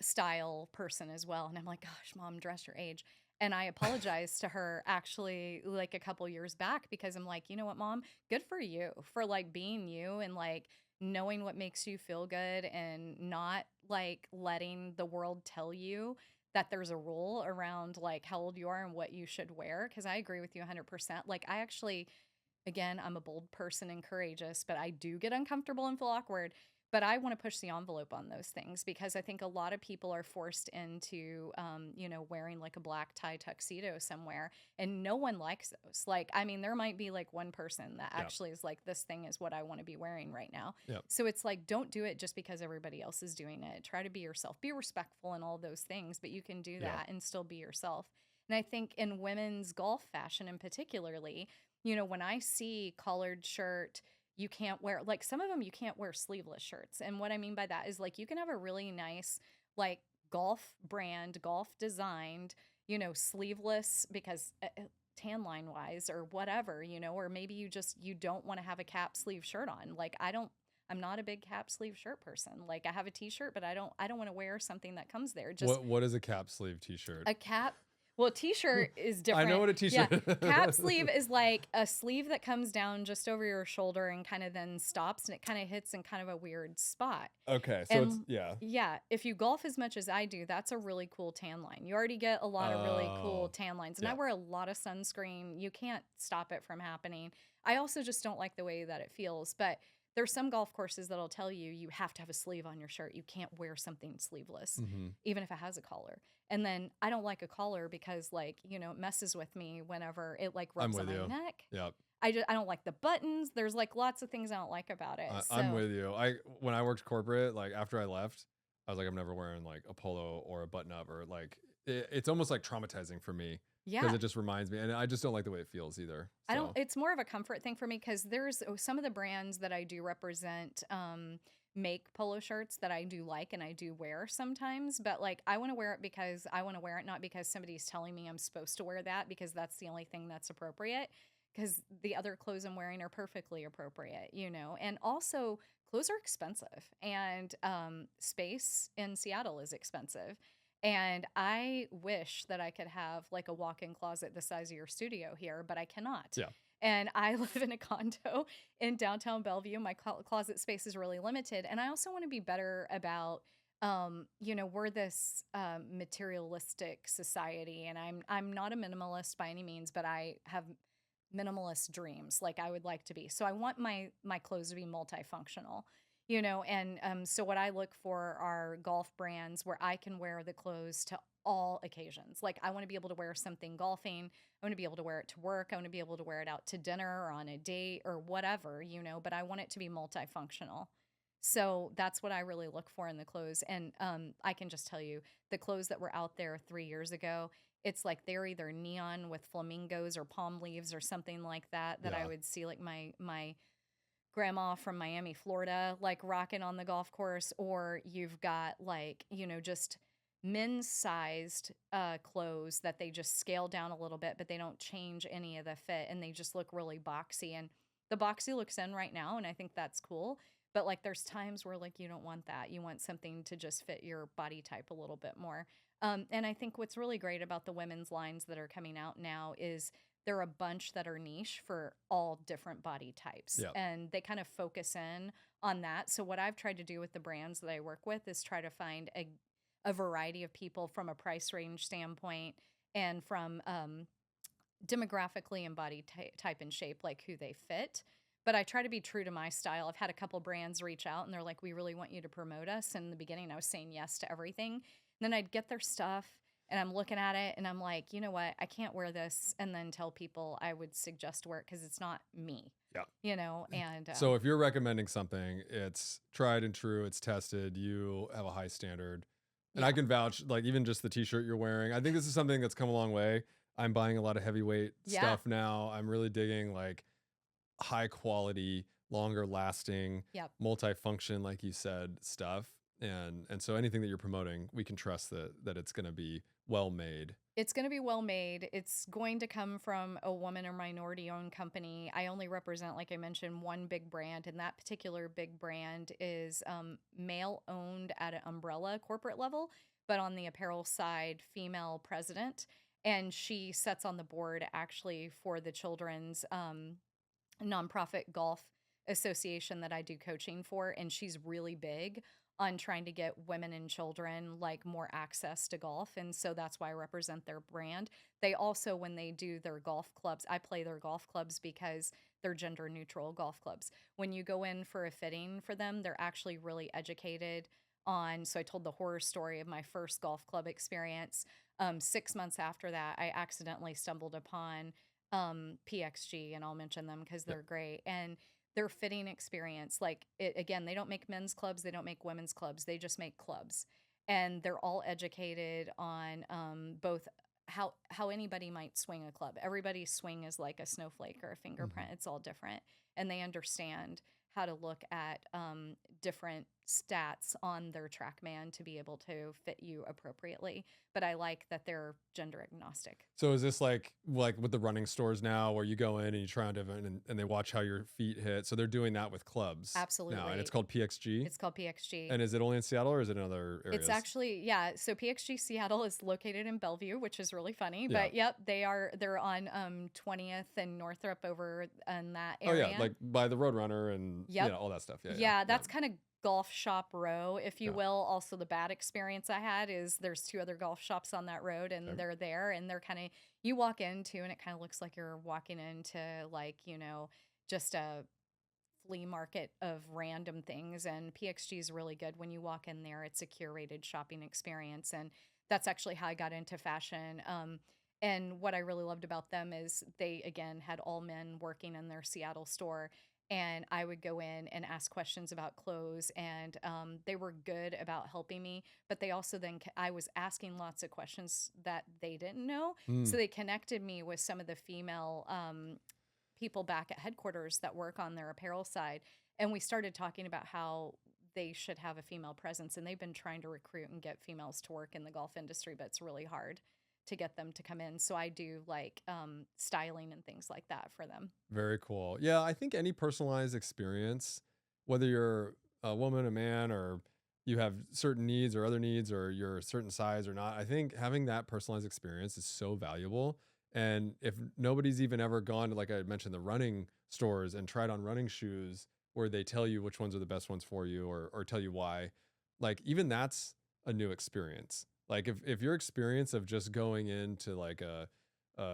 Speaker 2: style person as well. And I'm like, gosh, mom, dress your age. And I apologized to her actually like a couple years back because I'm like, you know what, mom, good for you for like being you and like knowing what makes you feel good and not like letting the world tell you that there's a rule around like how old you are and what you should wear. Cause I agree with you 100%. Like, I actually, again, I'm a bold person and courageous, but I do get uncomfortable and feel awkward. But I want to push the envelope on those things because I think a lot of people are forced into, wearing like a black tie tuxedo somewhere, and no one likes those. Like, I mean, there might be like one person that
Speaker 1: Yeah.
Speaker 2: actually is like, this thing is what I want to be wearing right now.
Speaker 1: Yeah.
Speaker 2: So it's like, don't do it just because everybody else is doing it. Try to be yourself, be respectful and all those things, but you can do
Speaker 1: Yeah.
Speaker 2: that and still be yourself. And I think in women's golf fashion in particularly, when I see collared shirt, you can't wear like some of them you can't wear sleeveless shirts. And what I mean by that is like you can have a really nice like golf brand, golf designed, sleeveless because tan line wise or whatever, or maybe you don't want to have a cap sleeve shirt on. Like I'm not a big cap sleeve shirt person. Like I have a t-shirt, but I don't want to wear something that comes there. Just
Speaker 1: What is a cap sleeve t-shirt?
Speaker 2: a cap. Well, t-shirt is
Speaker 1: I
Speaker 2: different.
Speaker 1: know what a
Speaker 2: Yeah,
Speaker 1: t-shirt.
Speaker 2: cap sleeve is like a sleeve that comes down just over your shoulder and kind of then stops and it kind of hits in kind of a weird spot.
Speaker 1: Okay, so it's
Speaker 2: And
Speaker 1: yeah.
Speaker 2: yeah, if you golf as much as I do, that's a really cool tan line. You already get a lot of really cool
Speaker 1: Oh,
Speaker 2: tan lines. And I
Speaker 1: yeah.
Speaker 2: wear a lot of sunscreen. You can't stop it from happening. I also just don't like the way that it feels, but there's some golf courses that'll tell you you have to have a sleeve on your shirt. You can't wear something sleeveless,
Speaker 1: Mm-hmm.
Speaker 2: even if it has a collar. And then I don't like a collar because like, it messes with me whenever it like
Speaker 1: I'm
Speaker 2: rubs on
Speaker 1: with
Speaker 2: my
Speaker 1: you.
Speaker 2: neck.
Speaker 1: Yep.
Speaker 2: I don't like the buttons. There's like lots of things I don't like about it.
Speaker 1: I'm
Speaker 2: So
Speaker 1: with you. When I worked corporate, like after I left, I was like, I'm never wearing like a polo or a button up or like it's almost like traumatizing for me because
Speaker 2: yeah,
Speaker 1: it just reminds me, and I just don't like the way it feels either.
Speaker 2: I don't,
Speaker 1: So
Speaker 2: it's more of a comfort thing for me because there's some of the brands that I do represent, make polo shirts that I do like and I do wear sometimes, but like I want to wear it because I want to wear it, not because somebody's telling me I'm supposed to wear that because that's the only thing that's appropriate. Because the other clothes I'm wearing are perfectly appropriate, and also clothes are expensive and space in Seattle is expensive. And I wish that I could have like a walk-in closet the size of your studio here, but I cannot.
Speaker 1: yeah.
Speaker 2: And I live in a condo in downtown Bellevue. My closet space is really limited. And I also want to be better about, we're this materialistic society, and I'm not a minimalist by any means, but I have minimalist dreams like I would like to be. So I want my clothes to be multifunctional. And so what I look for are golf brands where I can wear the clothes to all occasions. Like I want to be able to wear something golfing. I want to be able to wear it to work. I want to be able to wear it out to dinner or on a date or whatever, but I want it to be multifunctional. So that's what I really look for in the clothes. And I can just tell you the clothes that were out there 3 years ago, it's like they're either neon with flamingos or palm leaves or something like that I
Speaker 1: Yeah.
Speaker 2: would see like my grandma from Miami, Florida, like rocking on the golf course, or you've got like, just men's sized clothes that they just scale down a little bit, but they don't change any of the fit and they just look really boxy. And the boxy looks in right now, and I think that's cool. But like there's times where like you don't want that. You want something to just fit your body type a little bit more. And I think what's really great about the women's lines that are coming out now is there are a bunch that are niche for all different body types
Speaker 1: Yeah.
Speaker 2: and they kind of focus in on that. So what I've tried to do with the brands that I work with is try to find a variety of people from a price range standpoint and from demographically and body type and shape, like who they fit. But I try to be true to my style. I've had a couple brands reach out and they're like, we really want you to promote us. And in the beginning, I was saying yes to everything. And then I'd get their stuff and I'm looking at it and I'm like, you know what? I can't wear this. And then tell people I would suggest to wear it because it's not me,
Speaker 1: Yeah.
Speaker 2: and
Speaker 1: So if you're recommending something, it's tried and true, it's tested, you have a high standard. And I
Speaker 2: yeah,
Speaker 1: can vouch, like even just the t-shirt you're wearing. I think this is something that's come a long way. I'm buying a lot of heavyweight
Speaker 2: yeah,
Speaker 1: stuff now. I'm really digging like high quality, longer lasting,
Speaker 2: yep.
Speaker 1: multifunction, like you said, stuff. And so anything that you're promoting, we can trust that it's gonna be well made.
Speaker 2: It's going to be well made. It's going to come from a woman or minority owned company. I only represent, like I mentioned, one big brand, and that particular big brand is male owned at an umbrella corporate level, but on the apparel side, female president. And she sits on the board actually for the children's nonprofit golf association that I do coaching for, and she's really big on trying to get women and children like more access to golf, and so that's why I represent their brand. They also, when they do their golf clubs, I play their golf clubs because they're gender neutral golf clubs. When you go in for a fitting for them, they're actually really educated on. So I told the horror story of my first golf club experience. 6 months after that, I accidentally stumbled upon PXG, and I'll mention them because
Speaker 1: Yeah.
Speaker 2: they're great. And their fitting experience, like it, again, they don't make men's clubs, they don't make women's clubs, they just make clubs. And they're all educated on both how anybody might swing a club. Everybody's swing is like a snowflake or a
Speaker 1: Mhm.
Speaker 2: fingerprint. It's all different, and they understand how to look at different stats on their TrackMan to be able to fit you appropriately. But I like that they're gender agnostic.
Speaker 1: So is this like with the running stores now where you go in and you try on different and they watch how your feet hit? So they're doing that with clubs now, and it's
Speaker 2: Absolutely.
Speaker 1: called PXG.
Speaker 2: It's called PXG.
Speaker 1: And is it only in Seattle or is it in other
Speaker 2: It's
Speaker 1: areas?
Speaker 2: actually, yeah. So PXG Seattle is located in Bellevue, which is really funny.
Speaker 1: Yeah.
Speaker 2: But yep, they're on 20th and Northrop over in that
Speaker 1: Oh yeah,
Speaker 2: area.
Speaker 1: like by the Roadrunner and
Speaker 2: Yep.
Speaker 1: all that stuff. Yeah, yeah,
Speaker 2: Yeah,
Speaker 1: yeah,
Speaker 2: that's kind of golf shop row, if you
Speaker 1: yeah.
Speaker 2: will. Also, the bad experience I had is there's two other golf shops on that road, and
Speaker 1: Okay.
Speaker 2: they're there, and they're kind of you walk into, and it kind of looks like you're walking into like just a flea market of random things. And PXG is really good when you walk in there. It's a curated shopping experience, and that's actually how I got into fashion. And what I really loved about them is they again had all men working in their Seattle store, and I would go in and ask questions about clothes, and they were good about helping me. But they also I was asking lots of questions that they didn't know,
Speaker 1: Mm.
Speaker 2: so they connected me with some of the female people back at headquarters that work on their apparel side. And we started talking about how they should have a female presence. And they've been trying to recruit and get females to work in the golf industry, but it's really hard to get them to come in. So I do like styling and things like that for them.
Speaker 1: Very cool. Yeah, I think any personalized experience, whether you're a woman, a man, or you have certain needs or other needs, or you're a certain size or not, I think having that personalized experience is so valuable. And if nobody's even ever gone to, like I mentioned, the running stores and tried on running shoes where they tell you which ones are the best ones for you or tell you why, like even that's a new experience. Like if your experience of just going into like a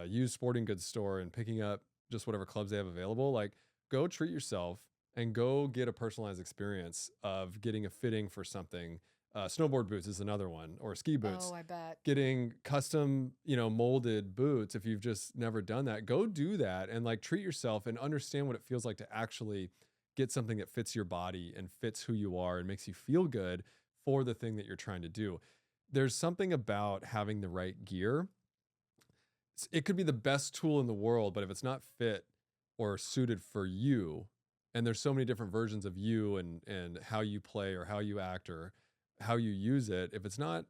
Speaker 1: used sporting goods store and picking up just whatever clubs they have available, like go treat yourself and go get a personalized experience of getting a fitting for something. Snowboard boots is another one, or ski
Speaker 2: Oh,
Speaker 1: boots.
Speaker 2: I bet.
Speaker 1: Getting custom, molded boots. If you've just never done that, go do that and like treat yourself and understand what it feels like to actually get something that fits your body and fits who you are and makes you feel good for the thing that you're trying to do. There's something about having the right gear. It could be the best tool in the world, but if it's not fit or suited for you, and there's so many different versions of you and how you play or how you act or how you use it, if it's not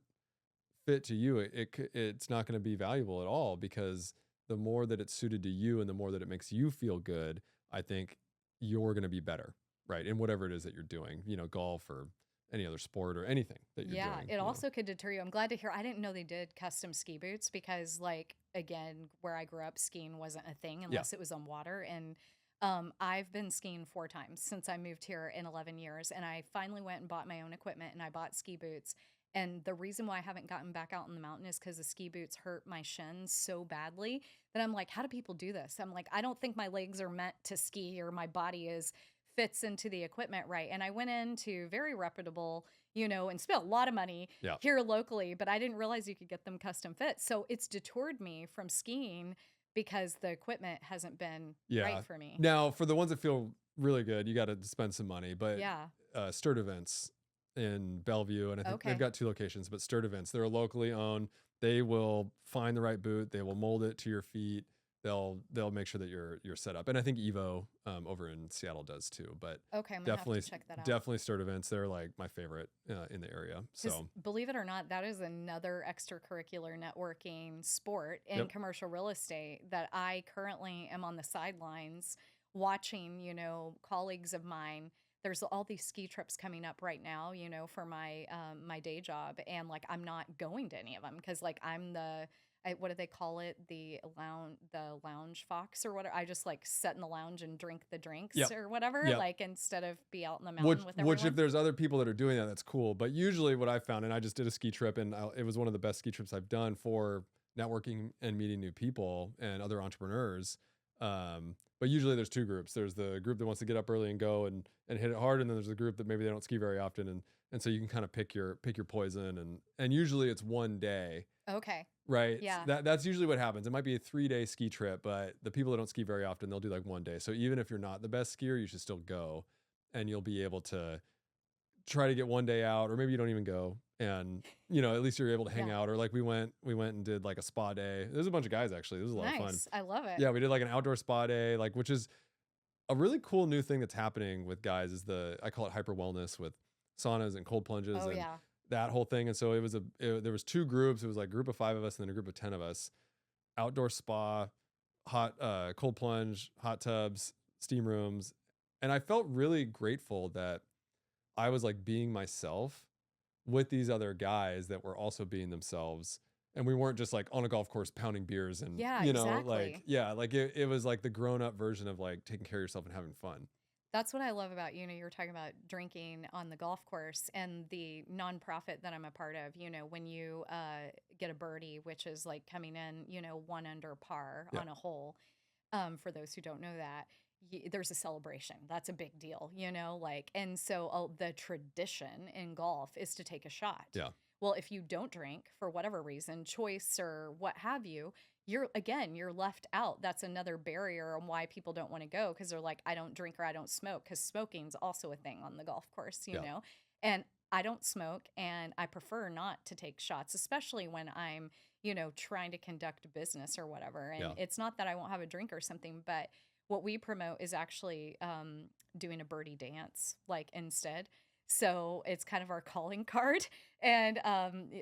Speaker 1: fit to you, it's not going to be valuable at all, because the more that it's suited to you and the more that it makes you feel good, I think you're going to be better, right? In whatever it is that you're doing, golf or any other sport or anything that you're
Speaker 2: Yeah, it
Speaker 1: doing.
Speaker 2: also could deter you. I'm glad to hear. I didn't know they did custom ski boots because, like, again, where I grew up, skiing wasn't a thing
Speaker 1: Yeah.
Speaker 2: unless it was on water. And I've been skiing 4 times since I moved here in 11 years. And I finally went and bought my own equipment and I bought ski boots. And the reason why I haven't gotten back out in the mountain is because the ski boots hurt my shins so badly that I'm like, how do people do this? I'm like, I don't think my legs are meant to ski or my body is fits into the equipment right. And I went into very reputable, and spent a lot of money
Speaker 1: Yeah.
Speaker 2: here locally, but I didn't realize you could get them custom fit. So it's detoured me from skiing because the equipment hasn't been
Speaker 1: Yeah.
Speaker 2: right for me.
Speaker 1: Now, for the ones that feel really good, you got to spend some money. But
Speaker 2: Yeah.
Speaker 1: Sturt Events in Bellevue, and I think they've
Speaker 2: Okay.
Speaker 1: got 2 locations, but Sturt Events, they're locally owned. They will find the right boot. They will mold it to your feet. They'll make sure that you're set up. And I think Evo over in Seattle does too. But
Speaker 2: Okay. I'm going to have
Speaker 1: definitely
Speaker 2: to check that out.
Speaker 1: definitely Sturt Events. They're like my favorite in the area.
Speaker 2: Because
Speaker 1: So
Speaker 2: believe it or not, that is another extracurricular networking sport in
Speaker 1: yep.
Speaker 2: commercial real estate that I currently am on the sidelines watching, colleagues of mine. There's all these ski trips coming up right now, for my day job, and like I'm not going to any of them because like I'm what do they call it? The lounge fox or whatever. I just like sit in the lounge and drink the drinks
Speaker 1: Yep.
Speaker 2: or whatever,
Speaker 1: Yep.
Speaker 2: like instead of be out in the
Speaker 1: Which,
Speaker 2: mountain with
Speaker 1: which, if
Speaker 2: everyone.
Speaker 1: there's other people that are doing that, that's cool. But usually, what I found, and I just did a ski trip, and it was one of the best ski trips I've done for networking and meeting new people and other entrepreneurs. But usually, there's 2 groups. There's the group that wants to get up early and go and hit it hard, and then there's the group that maybe they don't ski very often, and so you can kind of pick your poison, and usually it's one day.
Speaker 2: Okay.
Speaker 1: Right.
Speaker 2: Yeah.
Speaker 1: That's usually what happens. It might be a 3-day ski trip, but the people that don't ski very often, they'll do like one day. So even if you're not the best skier, you should still go, and you'll be able to try to get one day out, or maybe you don't even go. And at least you're able to hang
Speaker 2: Yeah.
Speaker 1: out. Or like we went and did like a spa day. There's a bunch of guys actually. It was a lot of fun.
Speaker 2: Nice. I love it.
Speaker 1: Yeah, we did like an outdoor spa day, like, which is a really cool new thing that's happening with guys, is I call it hyper wellness, with saunas and cold plunges
Speaker 2: Oh
Speaker 1: and
Speaker 2: yeah.
Speaker 1: that whole thing. And so there was 2 groups. It was like a group of 5 of us and then a group of 10 of us. Outdoor spa, hot cold plunge, hot tubs, steam rooms. And I felt really grateful that I was like being myself with these other guys that were also being themselves. And we weren't just like on a golf course pounding beers and
Speaker 2: Yeah,
Speaker 1: like
Speaker 2: exactly.
Speaker 1: like it was like the grown-up version of like taking care of yourself and having fun.
Speaker 2: That's what I love about, you were talking about drinking on the golf course and the nonprofit that I'm a part of, when you get a birdie, which is like coming in, 1 under par
Speaker 1: Yeah.
Speaker 2: on a hole. For those who don't know that, there's a celebration. That's a big deal, like, and so the tradition in golf is to take a shot.
Speaker 1: Yeah.
Speaker 2: Well, if you don't drink for whatever reason, choice or what have you, you're left out. That's another barrier on why people don't want to go because they're like, I don't drink or I don't smoke, because smoking's also a thing on the golf course,
Speaker 1: Yeah.
Speaker 2: And I don't smoke and I prefer not to take shots, especially when I'm, trying to conduct business or whatever. And
Speaker 1: Yeah.
Speaker 2: it's not that I won't have a drink or something, but what we promote is actually doing a birdie dance, like instead. So it's kind of our calling card. And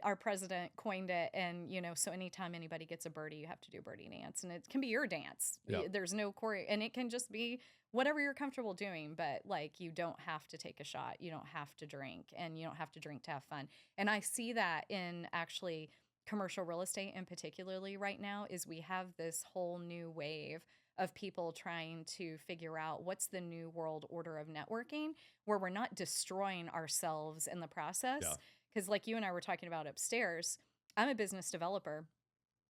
Speaker 2: our president coined it. And, so anytime anybody gets a birdie, you have to do a birdie dance. And it can be your dance.
Speaker 1: Yeah.
Speaker 2: There's no choreo. And it can just be whatever you're comfortable doing. But like, you don't have to take a shot. You don't have to drink. And you don't have to drink to have fun. And I see that in actually commercial real estate, and particularly right now, is we have this whole new wave of people trying to figure out what's the new world order of networking, where we're not destroying ourselves in the process.
Speaker 1: Yeah.
Speaker 2: Because like you and I were talking about upstairs, I'm a business developer.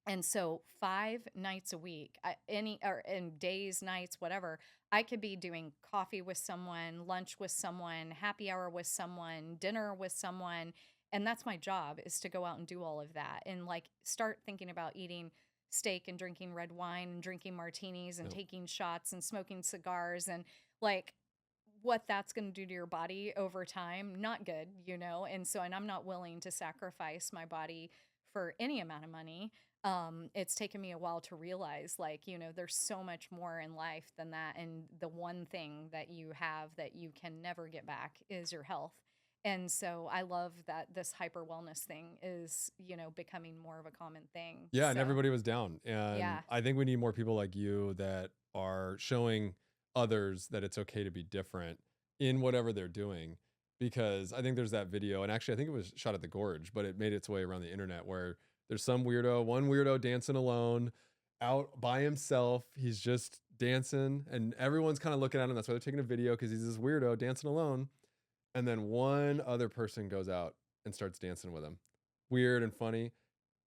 Speaker 2: And so 5 nights a week, any or in days, nights, whatever, I could be doing coffee with someone, lunch with someone, happy hour with someone, dinner with someone, and that's my job is to go out and do all of that and like start thinking about eating steak and drinking red wine and drinking martinis and
Speaker 1: Yep.
Speaker 2: taking shots and smoking cigars and like what that's going to do to your body over time, not good, you know? And so, and I'm not willing to sacrifice my body for any amount of money. It's taken me a while to realize, like, you know, there's so much more in life than that. And the one thing that you have that you can never get back is your health. And so I love that this hyper wellness thing is, you know, becoming more of a common thing.
Speaker 1: Yeah, and
Speaker 2: So,
Speaker 1: everybody was down. And
Speaker 2: yeah.
Speaker 1: I think we need more people like you that are showing others that it's okay to be different in whatever they're doing. Because I think there's that video, and actually, I think it was shot at the Gorge, but it made its way around the internet where there's one weirdo dancing alone out by himself. He's just dancing, and everyone's kind of looking at him. That's why they're taking a video because he's this weirdo dancing alone. And then one other person goes out and starts dancing with him. Weird and funny.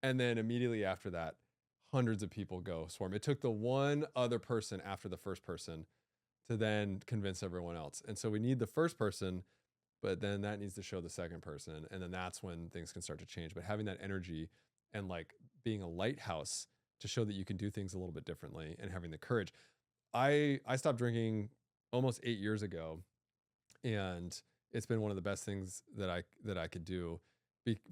Speaker 1: And then immediately after that, hundreds of people go swarm. It took the one other person after the first person to then convince everyone else. And so we need the first person, but then that needs to show the second person. And then that's when things can start to change. But having that energy and like being a lighthouse to show that you can do things a little bit differently and having the courage. I stopped drinking almost 8 years ago, and it's been one of the best things that I could do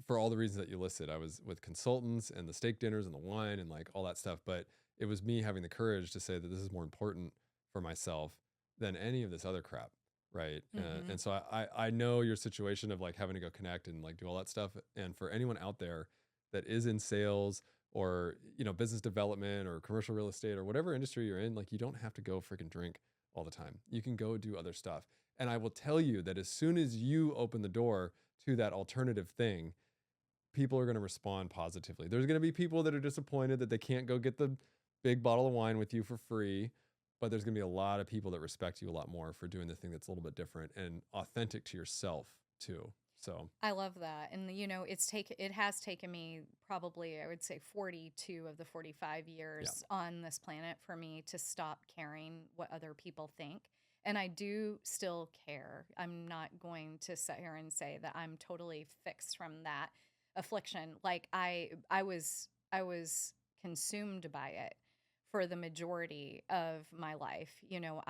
Speaker 1: for all the reasons that you listed. I was with consultants and the steak dinners and the wine and like all that stuff, but it was me having the courage to say that this is more important for myself than any of this other crap, right?
Speaker 2: Hmm.
Speaker 1: And so I know your situation of like having to go connect and like do all that stuff. And for anyone out there that is in sales or business development or commercial real estate or whatever industry you're in, like you don't have to go freaking drink all the time. You can go do other stuff. And I will tell you that as soon as you open the door to that alternative thing, people are going to respond positively. There's going to be people that are disappointed that they can't go get the big bottle of wine with you for free, but there's going to be a lot of people that respect you a lot more for doing the thing that's a little bit different and authentic to yourself too. So,
Speaker 2: I love that. And you know, it has taken me probably I would say 42 of the 45
Speaker 1: yeah,
Speaker 2: years on this planet for me to stop caring what other people think. And I do still care. I'm not going to sit here and say that I'm totally fixed from that affliction. Like I was consumed by it for the majority of my life. You know,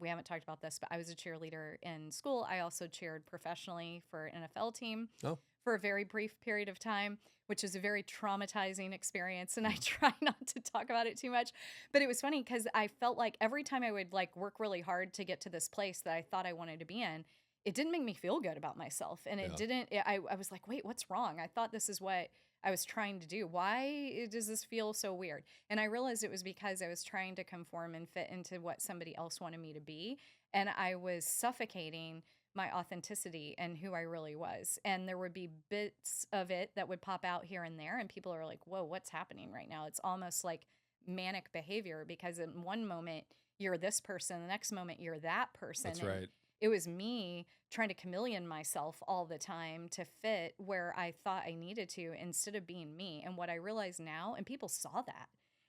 Speaker 2: we haven't talked about this, but I was a cheerleader in school. I also cheered professionally for an NFL team
Speaker 1: oh,
Speaker 2: for a very brief period of time, which is a very traumatizing experience. And I try not to talk about it too much. But it was funny because I felt like every time I would like work really hard to get to this place that I thought I wanted to be in, it didn't make me feel good about myself. And it
Speaker 1: yeah,
Speaker 2: didn't, I was like, wait, what's wrong? I thought this is what I was trying to do. Why does this feel so weird? And I realized it was because I was trying to conform and fit into what somebody else wanted me to be. And I was suffocating my authenticity and who I really was. And there would be bits of it that would pop out here and there. And people are like, whoa, what's happening right now? It's almost like manic behavior because in one moment you're this person, the next moment you're that person.
Speaker 1: that's
Speaker 2: And
Speaker 1: right.
Speaker 2: it was me trying to chameleon myself all the time to fit where I thought I needed to instead of being me. And what I realize now, and people saw that,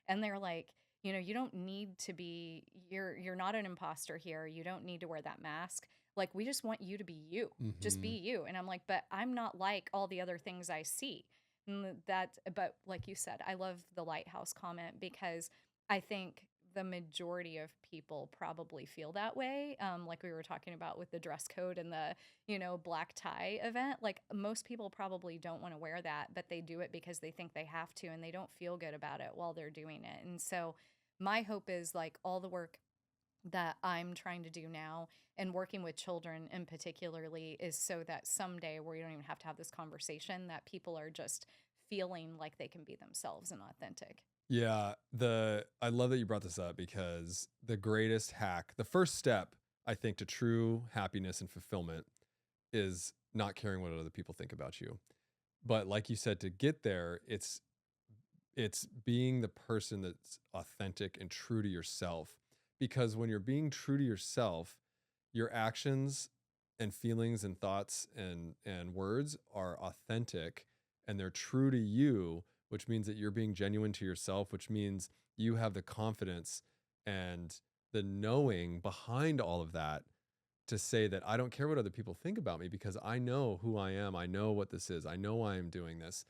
Speaker 2: and they're like, you know, you don't need to be you're not an imposter here. You don't need to wear that mask. Like we just want you to be you. Just be
Speaker 1: Hmm.
Speaker 2: you. And I'm like, but I'm not like all the other things I see. But like you said, I love the lighthouse comment because I think the majority of people probably feel that way. Like we were talking about with the dress code and the, you know, black tie event. Like most people probably don't want to wear that, but they do it because they think they have to and they don't feel good about it while they're doing it. And so my hope is like all the work that I'm trying to do now and working with children in particularly is so that someday where you don't even have to have this conversation that people are just feeling like they can be themselves and authentic.
Speaker 1: Yeah, the I love that you brought this up because the greatest hack, the first step, I think, to true happiness and fulfillment is not caring what other people think about you. But like you said, to get there, it's being the person that's authentic and true to yourself. Because when you're being true to yourself, your actions and feelings and thoughts and words are authentic and they're true to you which means that you're being genuine to yourself, which means you have the confidence and the knowing behind all of that to say that I don't care what other people think about me because I know who I am. I know what this is. I know why I'm doing this.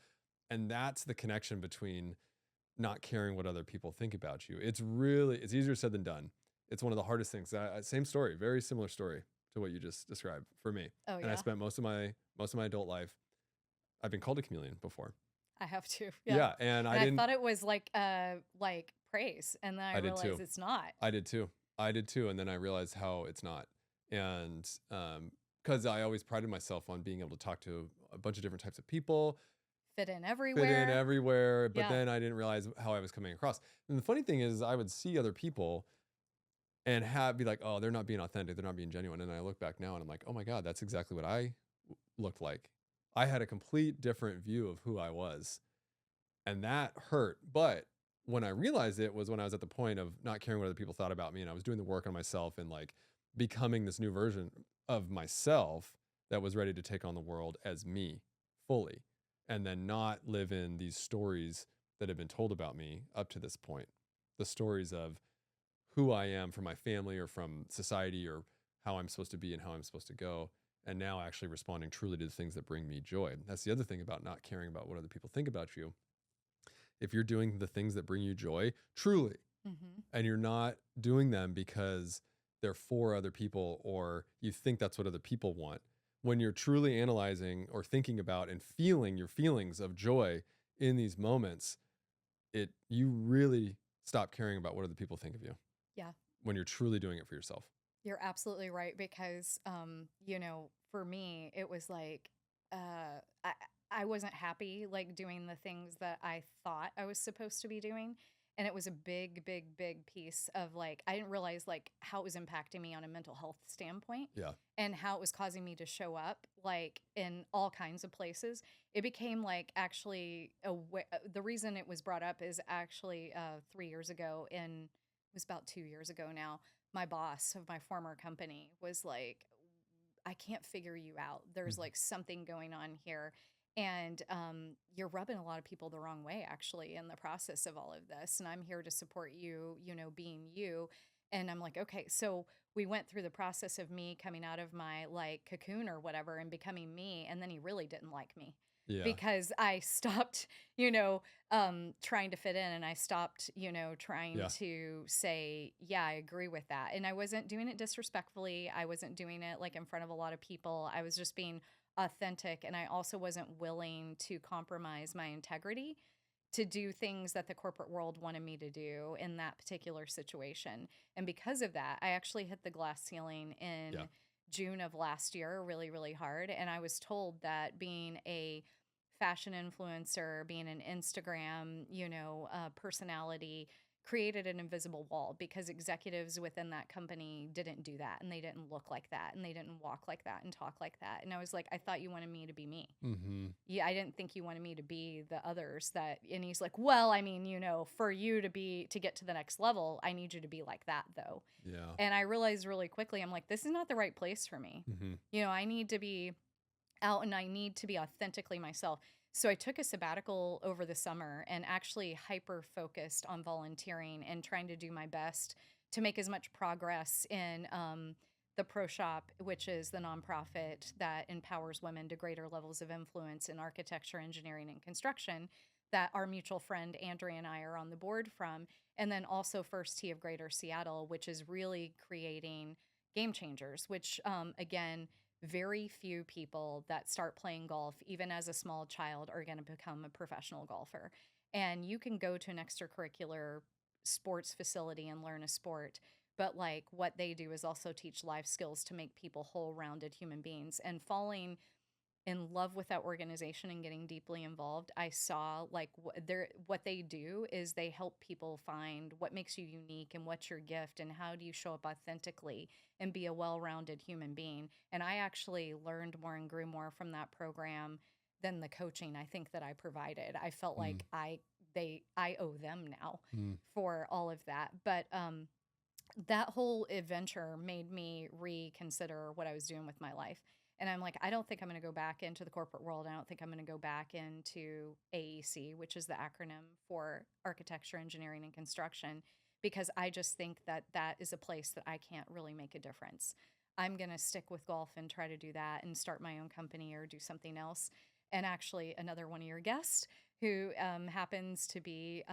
Speaker 1: And that's the connection between not caring what other people think about you. It's easier said than done. It's one of the hardest things. Same story, very similar story to what you just described for me.
Speaker 2: Oh
Speaker 1: And I
Speaker 2: yeah,
Speaker 1: spent most of my adult life. I've been called a chameleon before.
Speaker 2: I have to. Yeah.
Speaker 1: Yeah, and
Speaker 2: And I thought it was like praise, and then I
Speaker 1: I did
Speaker 2: realized
Speaker 1: too.
Speaker 2: it's not.
Speaker 1: I did too. I did too. And then I realized how it's not. And because I always prided myself on being able to talk to a bunch of different types of people,
Speaker 2: Fit in
Speaker 1: fit in
Speaker 2: everywhere.
Speaker 1: everywhere. But
Speaker 2: Yeah.
Speaker 1: then I didn't realize how I was coming across. And the funny thing is, I would see other people and be like, oh, they're not being authentic. They're not being genuine. And I look back now and I'm like, oh my God, that's exactly what I looked like. I had a complete different view of who I was. And that hurt. But when I realized it was when I was at the point of not caring what other people thought about me and I was doing the work on myself and like becoming this new version of myself that was ready to take on the world as me fully and then not live in these stories that have been told about me up to this point. The stories of who I am from my family or from society or how I'm supposed to be and how I'm supposed to go. And now actually responding truly to the things that bring me joy. That's the other thing about not caring about what other people think about you. If you're doing the things that bring you joy, truly,
Speaker 2: Mm-hmm.
Speaker 1: and you're not doing them because they're for other people or you think that's what other people want, when you're truly analyzing or thinking about and feeling your feelings of joy in these moments, you really stop caring about what other people think of you
Speaker 2: Yeah.
Speaker 1: when you're truly doing it for yourself.
Speaker 2: You're absolutely right because, for me, it was like I wasn't happy like doing the things that I thought I was supposed to be doing, and it was a big, big, big piece of like I didn't realize like how it was impacting me on a mental health standpoint,
Speaker 1: Yeah.
Speaker 2: and how it was causing me to show up like in all kinds of places. It became like actually the reason it was brought up is actually 3 years ago, and it was about 2 years ago now. My boss of my former company was like, I can't figure you out. There's
Speaker 1: Mhm.
Speaker 2: like something going on here. And you're rubbing a lot of people the wrong way, actually, in the process of all of this. And I'm here to support you, being you. And I'm like, okay. So we went through the process of me coming out of my like cocoon or whatever and becoming me. And then he really didn't like me
Speaker 1: Yeah.
Speaker 2: because I stopped, trying to fit in, and I stopped, trying
Speaker 1: Yeah.
Speaker 2: to say, yeah, I agree with that. And I wasn't doing it disrespectfully. I wasn't doing it like in front of a lot of people. I was just being authentic. And I also wasn't willing to compromise my integrity to do things that the corporate world wanted me to do in that particular situation. And because of that, I actually hit the glass ceiling in
Speaker 1: Yeah.
Speaker 2: June of last year really, really hard. And I was told that being a fashion influencer, being an Instagram, personality, created an invisible wall because executives within that company didn't do that, and they didn't look like that, and they didn't walk like that and talk like that. And I was like, I thought you wanted me to be me.
Speaker 1: Mm-hmm.
Speaker 2: Yeah, I didn't think you wanted me to be the others that. And he's like, well, I mean, for you to get to the next level, I need you to be like that though.
Speaker 1: Yeah.
Speaker 2: And I realized really quickly, I'm like, this is not the right place for me.
Speaker 1: Mm-hmm.
Speaker 2: I need to be out, and I need to be authentically myself. So I took a sabbatical over the summer and actually hyper focused on volunteering and trying to do my best to make as much progress in the Pro Shop, which is the nonprofit that empowers women to greater levels of influence in architecture, engineering, and construction, that our mutual friend Andrea and I are on the board from. And then also First Tee of Greater Seattle, which is really creating game changers, which again, very few people that start playing golf, even as a small child, are going to become a professional golfer. And you can go to an extracurricular sports facility and learn a sport. But like what they do is also teach life skills to make people whole rounded human beings. And falling in love with that organization and getting deeply involved, I saw like what they do is they help people find what makes you unique and what's your gift and how do you show up authentically and be a well-rounded human being. And I actually learned more and grew more from that program than the coaching I think that I provided. I felt
Speaker 1: Mm.
Speaker 2: like I owe them now
Speaker 1: Mm.
Speaker 2: for all of that. But that whole adventure made me reconsider what I was doing with my life. And I'm like, I don't think I'm going to go back into the corporate world. I don't think I'm going to go back into AEC, which is the acronym for architecture, engineering, and construction, because I just think that that is a place that I can't really make a difference. I'm going to stick with golf and try to do that and start my own company or do something else. And actually, another one of your guests who happens to be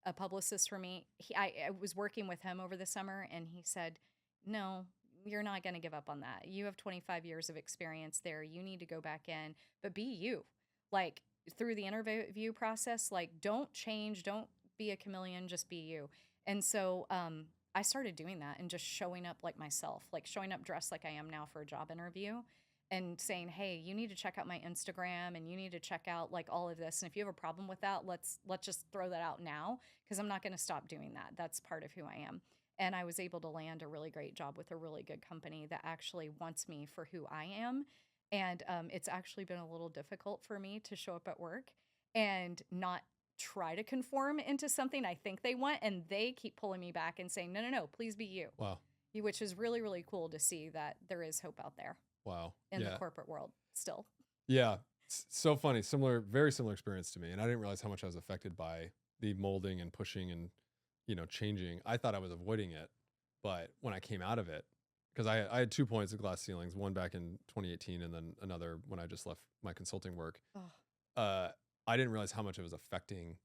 Speaker 2: a publicist for me, I was working with him over the summer, and he said, no, you're not going to give up on that. You have 25 years of experience there. You need to go back in, but be you. Like through the interview process, like don't change, don't be a chameleon, just be you. And so I started doing that and just showing up like myself, like showing up dressed like I am now for a job interview and saying, "Hey, you need to check out my Instagram and you need to check out like all of this. And if you have a problem with that, let's just throw that out now because I'm not going to stop doing that. That's part of who I am." And I was able to land a really great job with a really good company that actually wants me for who I am. And it's actually been a little difficult for me to show up at work and not try to conform into something I think they want. And they keep pulling me back and saying, no, no, no, please be you.
Speaker 1: Wow.
Speaker 2: Which is really, really cool to see that there is hope out there
Speaker 1: Wow.
Speaker 2: in the
Speaker 1: Yeah.
Speaker 2: corporate world still.
Speaker 1: Yeah. So funny. Similar, very similar experience to me. And I didn't realize how much I was affected by the molding and pushing and, changing. I thought I was avoiding it. But when I came out of it, because I had 2 points of glass ceilings, one back in 2018 and then another when I just left my consulting work.
Speaker 2: Oh,
Speaker 1: I didn't realize how much it was affecting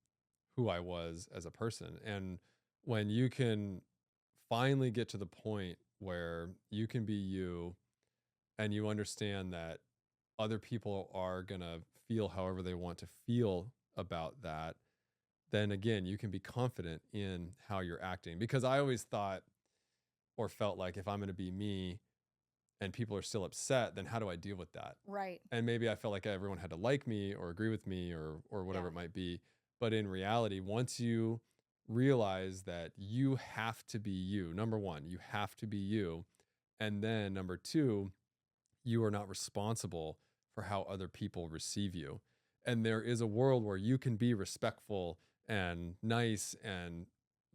Speaker 1: who I was as a person. And when you can finally get to the point where you can be you and you understand that other people are going to feel however they want to feel about that, then again, you can be confident in how you're acting. Because I always thought or felt like if I'm going to be me and people are still upset, then how do I deal with that?
Speaker 2: right.
Speaker 1: And maybe I felt like everyone had to like me or agree with me or whatever
Speaker 2: Yeah.
Speaker 1: it might be. But in reality, once you realize that you have to be you, number one, you have to be you. And then number two, you are not responsible for how other people receive you. And there is a world where you can be respectful and nice and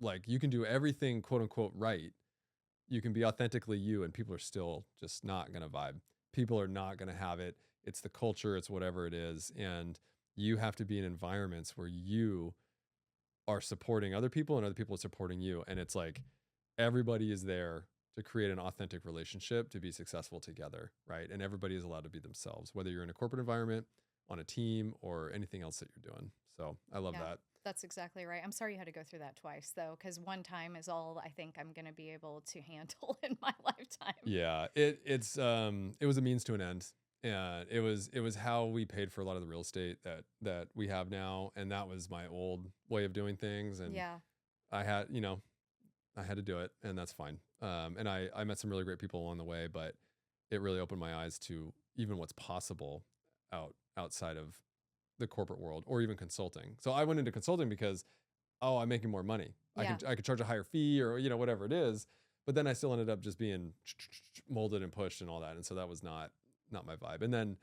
Speaker 1: like you can do everything quote unquote right. You can be authentically you and people are still just not going to vibe. People are not going to have it. It's the culture, it's whatever it is. And you have to be in environments where you are supporting other people and other people are supporting you. And it's like everybody is there to create an authentic relationship to be successful together, right? And everybody is allowed to be themselves, whether you're in a corporate environment, on a team, or anything else that you're doing. So I love
Speaker 2: Yeah,
Speaker 1: that.
Speaker 2: that's exactly right. I'm sorry you had to go through that twice, though, because one time is all I think I'm going to be able to handle in my lifetime.
Speaker 1: Yeah, it was a means to an end. And it was how we paid for a lot of the real estate that we have now. And that was my old way of doing things. And
Speaker 2: Yeah.
Speaker 1: I had, I had to do it and that's fine. And I met some really great people along the way, but it really opened my eyes to even what's possible outside of the corporate world or even consulting. So I went into consulting because, oh, I'm making more money.
Speaker 2: Yeah.
Speaker 1: I could charge a higher fee or, whatever it is. But then I still ended up just being molded and pushed and all that. And so that was not my vibe. And then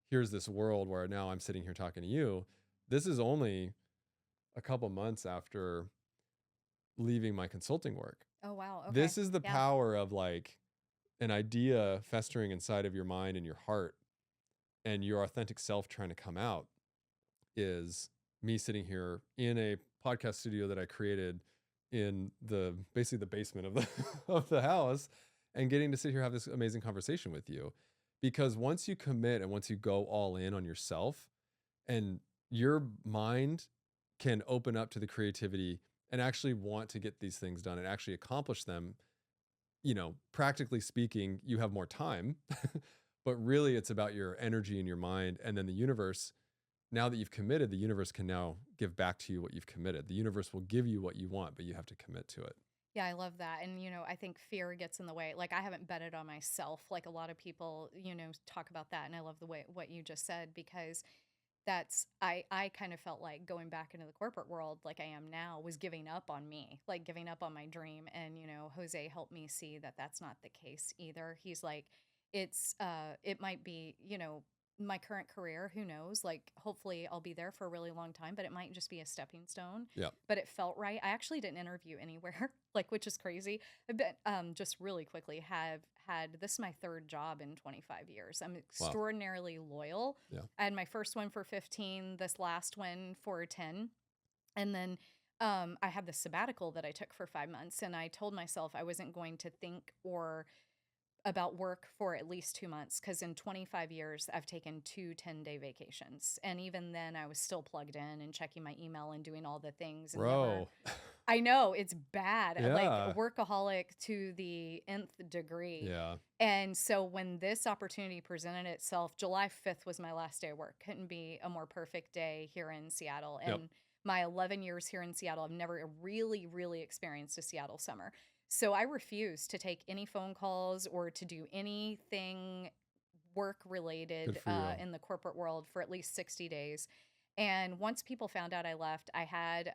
Speaker 1: here's this world where now I'm sitting here talking to you. This is only a couple months after leaving my consulting work.
Speaker 2: Oh, wow. Okay.
Speaker 1: This is the
Speaker 2: Yeah.
Speaker 1: power of like an idea festering inside of your mind and your heart and your authentic self trying to come out is me sitting here in a podcast studio that I created in basically the basement of the of the house and getting to sit here have this amazing conversation with you. Because once you commit and once you go all in on yourself and your mind can open up to the creativity and actually want to get these things done and actually accomplish them, practically speaking, you have more time, but really it's about your energy and your mind. And then the universe, now that you've committed, the universe can now give back to you what you've committed. The universe will give you what you want, but you have to commit to it.
Speaker 2: Yeah, I love that. And, I think fear gets in the way. Like, I haven't betted on myself. Like, a lot of people, talk about that. And I love the way what you just said, because I kind of felt like going back into the corporate world like I am now was giving up on me, like giving up on my dream. And, Jose helped me see that that's not the case either. He's like, it might be, my current career, who knows? Like, hopefully I'll be there for a really long time, but it might just be a stepping stone.
Speaker 1: Yeah.
Speaker 2: But it felt right. I actually didn't interview anywhere, like, which is crazy. But just really quickly, have had this is my third job in 25 years. I'm
Speaker 1: Wow.
Speaker 2: extraordinarily loyal.
Speaker 1: Yeah.
Speaker 2: I had my first one for 15, this last one for 10. And then I had the sabbatical that I took for 5 months, and I told myself I wasn't going to think or about work for at least 2 months because in 25 years, I've taken two 10-day vacations. And even then, I was still plugged in and checking my email and doing all the things and never.
Speaker 1: Bro.
Speaker 2: I know it's bad, like
Speaker 1: Yeah.
Speaker 2: workaholic to the nth degree.
Speaker 1: Yeah.
Speaker 2: And so when this opportunity presented itself, July 5th was my last day of work. Couldn't be a more perfect day here in Seattle.
Speaker 1: Yep.
Speaker 2: And my 11 years here in Seattle, I've never really, really experienced a Seattle summer. So I refused to take any phone calls or to do anything work
Speaker 1: Good
Speaker 2: related
Speaker 1: for you.
Speaker 2: in the corporate world for at least 60 days. And once people found out I left, I had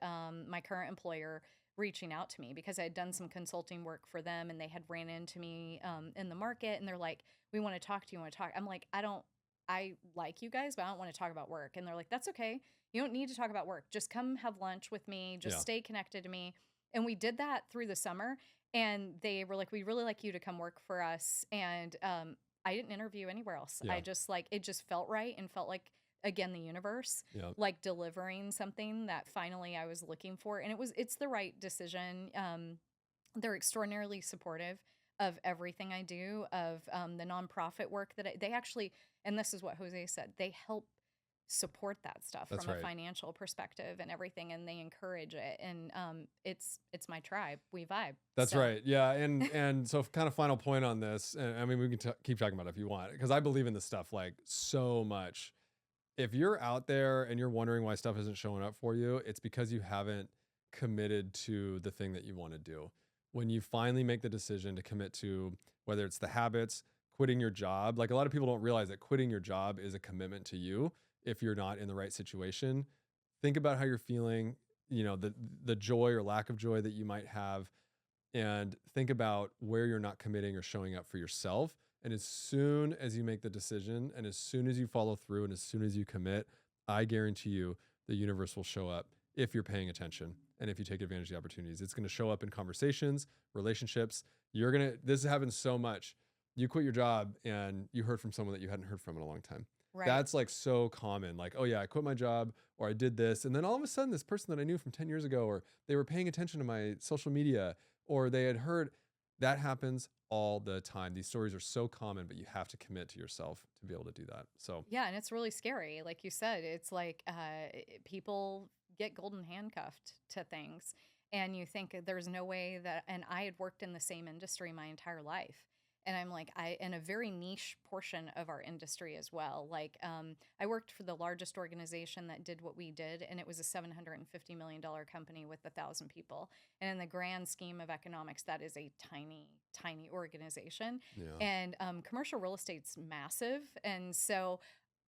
Speaker 2: my current employer reaching out to me because I had done some consulting work for them and they had ran into me in the market and they're like, we want to talk to you. Want to talk? I'm like, I like you guys, but I don't want to talk about work. And they're like, that's okay. You don't need to talk about work. Just come have lunch with me. Just
Speaker 1: Yeah.
Speaker 2: stay connected to me. And we did that through the summer. And they were like, we'd really like you to come work for us. And I didn't interview anywhere else.
Speaker 1: Yeah.
Speaker 2: I just like, it just felt right and felt like, again, the universe,
Speaker 1: Yeah.
Speaker 2: like delivering something that finally I was looking for. And it's the right decision. They're extraordinarily supportive of everything I do, of the nonprofit work that they actually, and this is what Jose said, they help support that stuff
Speaker 1: That's
Speaker 2: from a
Speaker 1: right.
Speaker 2: financial perspective and everything, and they encourage it. And it's my tribe. We vibe.
Speaker 1: That's
Speaker 2: So
Speaker 1: right. Yeah. And so kind of final point on this, and I mean, we can keep talking about it if you want, because I believe in this stuff like so much. If you're out there and you're wondering why stuff isn't showing up for you, it's because you haven't committed to the thing that you want to do. When you finally make the decision to commit to whether it's the habits, quitting your job, like a lot of people don't realize that quitting your job is a commitment to you if you're not in the right situation. Think about how you're feeling, the joy or lack of joy that you might have, and think about where you're not committing or showing up for yourself. And as soon as you make the decision and as soon as you follow through and as soon as you commit, I guarantee you the universe will show up if you're paying attention and if you take advantage of the opportunities. It's going to show up in conversations, relationships. This happens so much. You quit your job and you heard from someone that you hadn't heard from in a long time.
Speaker 2: right.
Speaker 1: That's like so common. Like, oh yeah, I quit my job or I did this. And then all of a sudden this person that I knew from 10 years ago, or they were paying attention to my social media, or they had heard. That happens all the time. These stories are so common, but you have to commit to yourself to be able to do that. So
Speaker 2: Yeah, and it's really scary. Like you said, it's like people get golden handcuffed to things, and you think there's no way that. And I had worked in the same industry my entire life, and I'm like, in a very niche portion of our industry as well. Like, I worked for the largest organization that did what we did, and it was a $750 million company with 1,000 people. And in the grand scheme of economics, that is a tiny, tiny organization.
Speaker 1: yeah,
Speaker 2: And commercial real estate's massive. And so,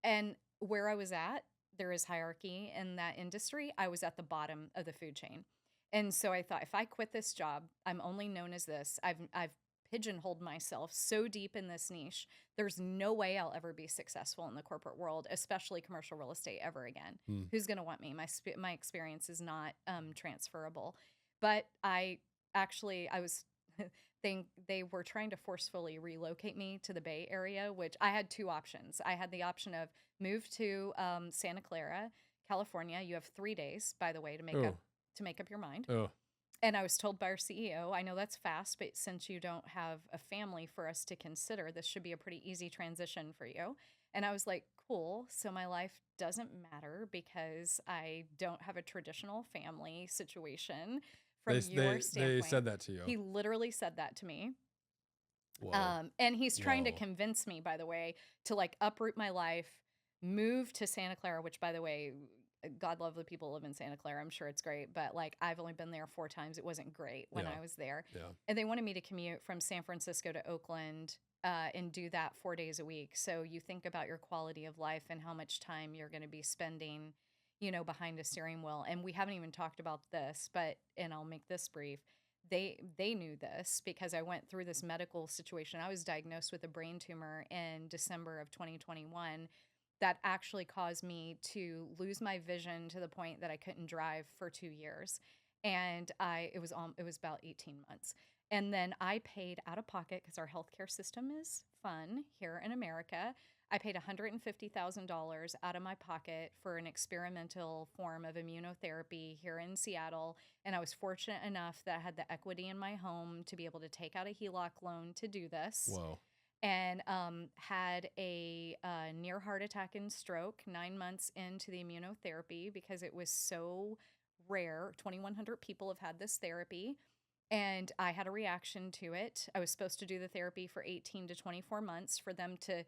Speaker 2: and where I was at, there is hierarchy in that industry. I was at the bottom of the food chain. And so I thought, if I quit this job, I'm only known as this. I've pigeonholed myself so deep in this niche. There's no way I'll ever be successful in the corporate world, especially commercial real estate, ever again.
Speaker 1: Hmm.
Speaker 2: Who's going to want me? My experience is not transferable. But I was they were trying to forcefully relocate me to the Bay Area, which I had two options. I had the option of move to Santa Clara, California. You have 3 days, by the way,
Speaker 1: oh,
Speaker 2: to make up your mind.
Speaker 1: oh,
Speaker 2: And I was told by our CEO, I know that's fast, but since you don't have a family for us to consider, this should be a pretty easy transition for you. And I was like, cool. So my life doesn't matter because I don't have a traditional family situation from your
Speaker 1: they
Speaker 2: standpoint.
Speaker 1: said that to
Speaker 2: He
Speaker 1: you.
Speaker 2: literally said that to me.
Speaker 1: Whoa,
Speaker 2: And he's trying to
Speaker 1: whoa,
Speaker 2: convince me, by the way, to like uproot my life, move to Santa Clara, which, by the way, God love the people who live in Santa Clara. I'm sure it's great, but like I've only been there 4 times. It wasn't great when
Speaker 1: yeah,
Speaker 2: I was there.
Speaker 1: yeah,
Speaker 2: And they wanted me to commute from San Francisco to Oakland and do that 4 days a week. So you think about your quality of life and how much time you're going to be spending, behind a steering wheel. And we haven't even talked about this, and I'll make this brief. They knew this because I went through this medical situation. I was diagnosed with a brain tumor in December of 2021. that actually caused me to lose my vision to the point that I couldn't drive for 2 years. And it was about 18 months. And then I paid out of pocket because our healthcare system is fun here in America. I paid $150,000 out of my pocket for an experimental form of immunotherapy here in Seattle. And I was fortunate enough that I had the equity in my home to be able to take out a HELOC loan to do this.
Speaker 1: Whoa.
Speaker 2: And had a near heart attack and stroke 9 months into the immunotherapy because it was so rare. 2,100 people have had this therapy, and I had a reaction to it. I was supposed to do the therapy for 18 to 24 months for them to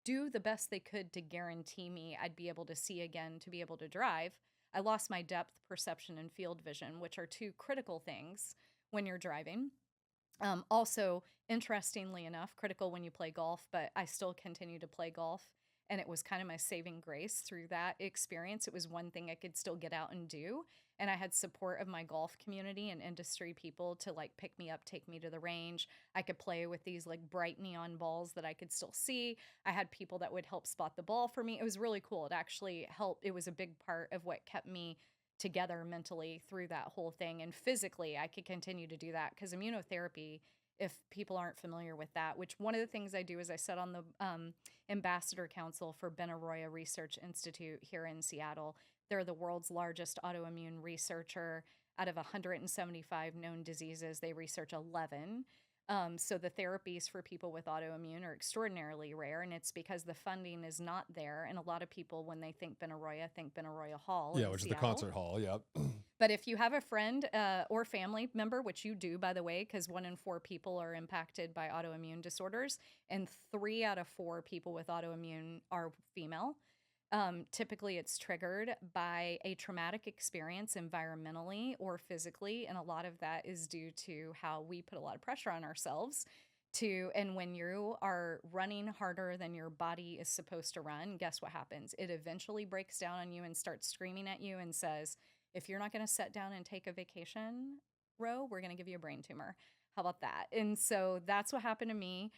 Speaker 2: do the best they could to guarantee me I'd be able to see again, to be able to drive. I lost my depth perception and field vision, which are two critical things when you're driving. Also, interestingly enough, critical when you play golf, but I still continue to play golf. And it was kind of my saving grace through that experience. It was one thing I could still get out and do. And I had support of my golf community and industry people to like pick me up, take me to the range. I could play with these like bright neon balls that I could still see. I had people that would help spot the ball for me. It was really cool. It actually helped. It was a big part of what kept me together mentally through that whole thing. And physically, I could continue to do that because immunotherapy, if people aren't familiar with that, which one of the things I do is I sit on the ambassador council for Benaroya Research Institute here in Seattle. They're the world's largest autoimmune researcher. Out of 175 known diseases, they research 11. So the therapies for people with autoimmune are extraordinarily rare, and it's because the funding is not there. And a lot of people, when they think Benaroya Hall
Speaker 1: Yeah,
Speaker 2: in
Speaker 1: which is the
Speaker 2: Seattle.
Speaker 1: concert hall. Yep.
Speaker 2: But if you have a friend or family member, which you do, by the way, because 1 in 4 people are impacted by autoimmune disorders, and 3 out of 4 people with autoimmune are female. Typically, it's triggered by a traumatic experience environmentally or physically. And a lot of that is due to how we put a lot of pressure on ourselves and when you are running harder than your body is supposed to run, guess what happens? It eventually breaks down on you and starts screaming at you and says, if you're not going to sit down and take a vacation, Ro, we're going to give you a brain tumor. How about that? And so that's what happened to me.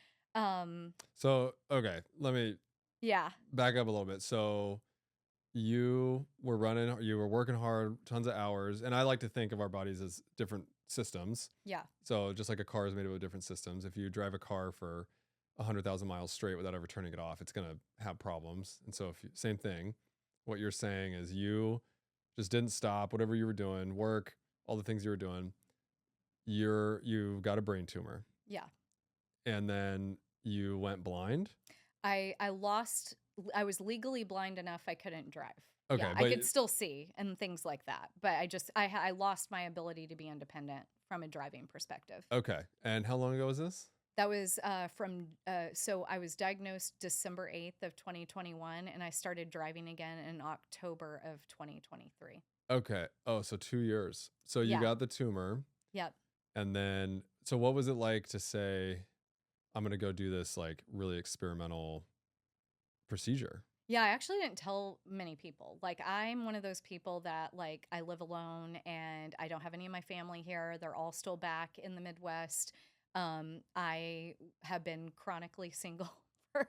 Speaker 1: So, okay, let me
Speaker 2: Yeah.
Speaker 1: back up a little bit. So, you were working hard, tons of hours, and I like to think of our bodies as different systems.
Speaker 2: Yeah.
Speaker 1: So, just like a car is made up of different systems, if you drive a car for 100,000 miles straight without ever turning it off, it's going to have problems. And so, same thing, what you're saying is you just didn't stop, whatever you were doing, work, all the things you were doing, you got a brain tumor.
Speaker 2: Yeah.
Speaker 1: And then you went blind.
Speaker 2: I was legally blind enough I couldn't drive.
Speaker 1: Okay,
Speaker 2: Yeah, I could still see and things like that, but I lost my ability to be independent from a driving perspective.
Speaker 1: Okay. And how long ago was this?
Speaker 2: That was so I was diagnosed December 8th of 2021, and I started driving again in October of 2023.
Speaker 1: Okay. Oh, so 2 years. So you
Speaker 2: Yeah.
Speaker 1: got the tumor.
Speaker 2: Yep.
Speaker 1: And then, so what was it like to say, I'm going to go do this like really experimental procedure?
Speaker 2: Yeah, I actually didn't tell many people. Like, I'm one of those people that, like, I live alone and I don't have any of my family here. They're all still back in the Midwest. I have been chronically single for,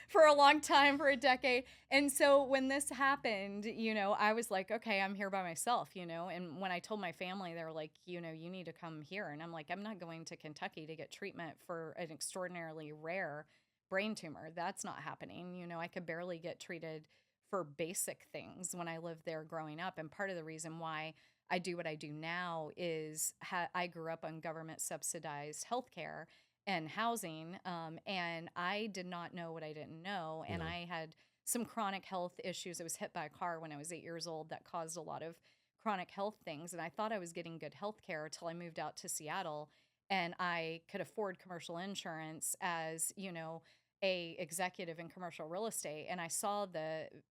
Speaker 2: for a long time, for a decade. And so when this happened, I was like, okay, I'm here by myself, And when I told my family, they were like, you need to come here. And I'm like, I'm not going to Kentucky to get treatment for an extraordinarily rare brain tumor. That's not happening. I could barely get treated for basic things when I lived there growing up. And part of the reason why I do what I do now is I grew up on government subsidized healthcare and housing. And I did not know what I didn't know. And
Speaker 1: Yeah.
Speaker 2: I had some chronic health issues. I was hit by a car when I was 8 years old that caused a lot of chronic health things. And I thought I was getting good health care until I moved out to Seattle and I could afford commercial insurance as, a executive in commercial real estate. And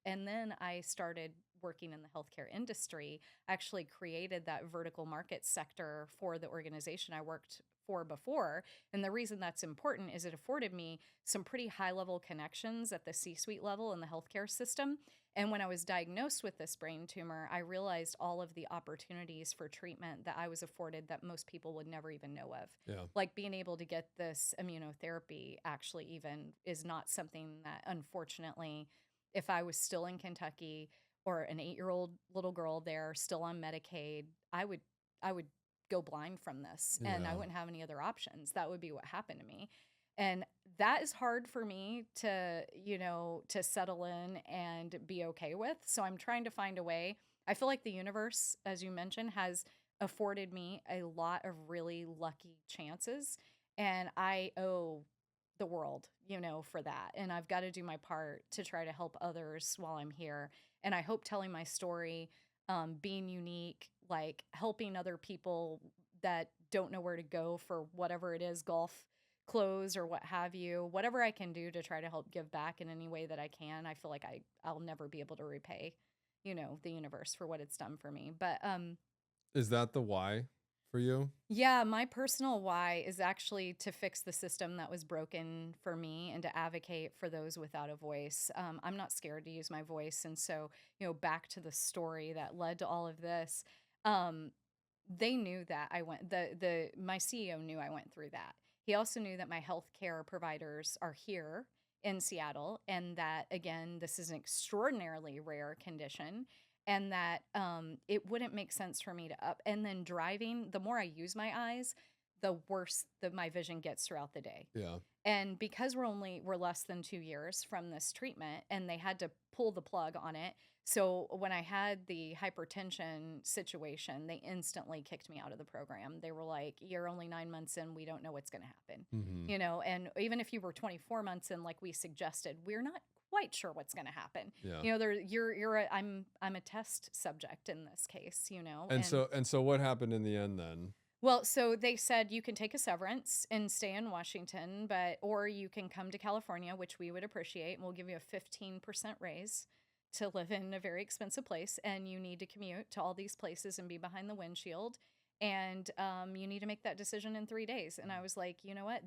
Speaker 2: and then I started working in the healthcare industry. I actually created that vertical market sector for the organization I worked for before. And the reason that's important is it afforded me some pretty high level connections at the C-suite level in the healthcare system. And when I was diagnosed with this brain tumor, I realized all of the opportunities for treatment that I was afforded that most people would never even know of.
Speaker 1: Yeah.
Speaker 2: Like being able to get this immunotherapy actually even is not something that unfortunately if I was still in Kentucky or an 8-year-old little girl there still on Medicaid, I would go blind from this and I
Speaker 1: Yeah.
Speaker 2: wouldn't have any other options. That would be what happened to me. And that is hard for me to, to settle in and be okay with. So I'm trying to find a way. I feel like the universe, as you mentioned, has afforded me a lot of really lucky chances. And I owe the world, for that. And I've got to do my part to try to help others while I'm here. And I hope telling my story, being unique, like helping other people that don't know where to go for whatever it is, golf clothes or what have you, whatever I can do to try to help give back in any way that I can. I feel like I'll never be able to repay, the universe for what it's done for me. But
Speaker 1: Is that the why for you?
Speaker 2: yeah, my personal why is actually to fix the system that was broken for me and to advocate for those without a voice. I'm not scared to use my voice. And so, back to the story that led to all of this. Um, they knew that I went my CEO knew I went through that. He also knew that my healthcare providers are here in Seattle and that again this is an extraordinarily rare condition and that it wouldn't make sense for me to up and then driving the more I use my eyes the worse that my vision gets throughout the day.
Speaker 1: Yeah.
Speaker 2: And because we're less than 2 years from this treatment and they had to pull the plug on it. So when I had the hypertension situation, they instantly kicked me out of the program. They were like, you're only 9 months in. We don't know what's going to happen.
Speaker 1: Hmm.
Speaker 2: And even if you were 24 months in, like we suggested, we're not quite sure what's going to happen.
Speaker 1: Yeah.
Speaker 2: I'm a test subject in this case,
Speaker 1: And so what happened in the end then?
Speaker 2: well, so they said you can take a severance and stay in Washington, or you can come to California, which we would appreciate, and we'll give you a 15% raise to live in a very expensive place, and you need to commute to all these places and be behind the windshield, and you need to make that decision in 3 days. And I was like, you know what?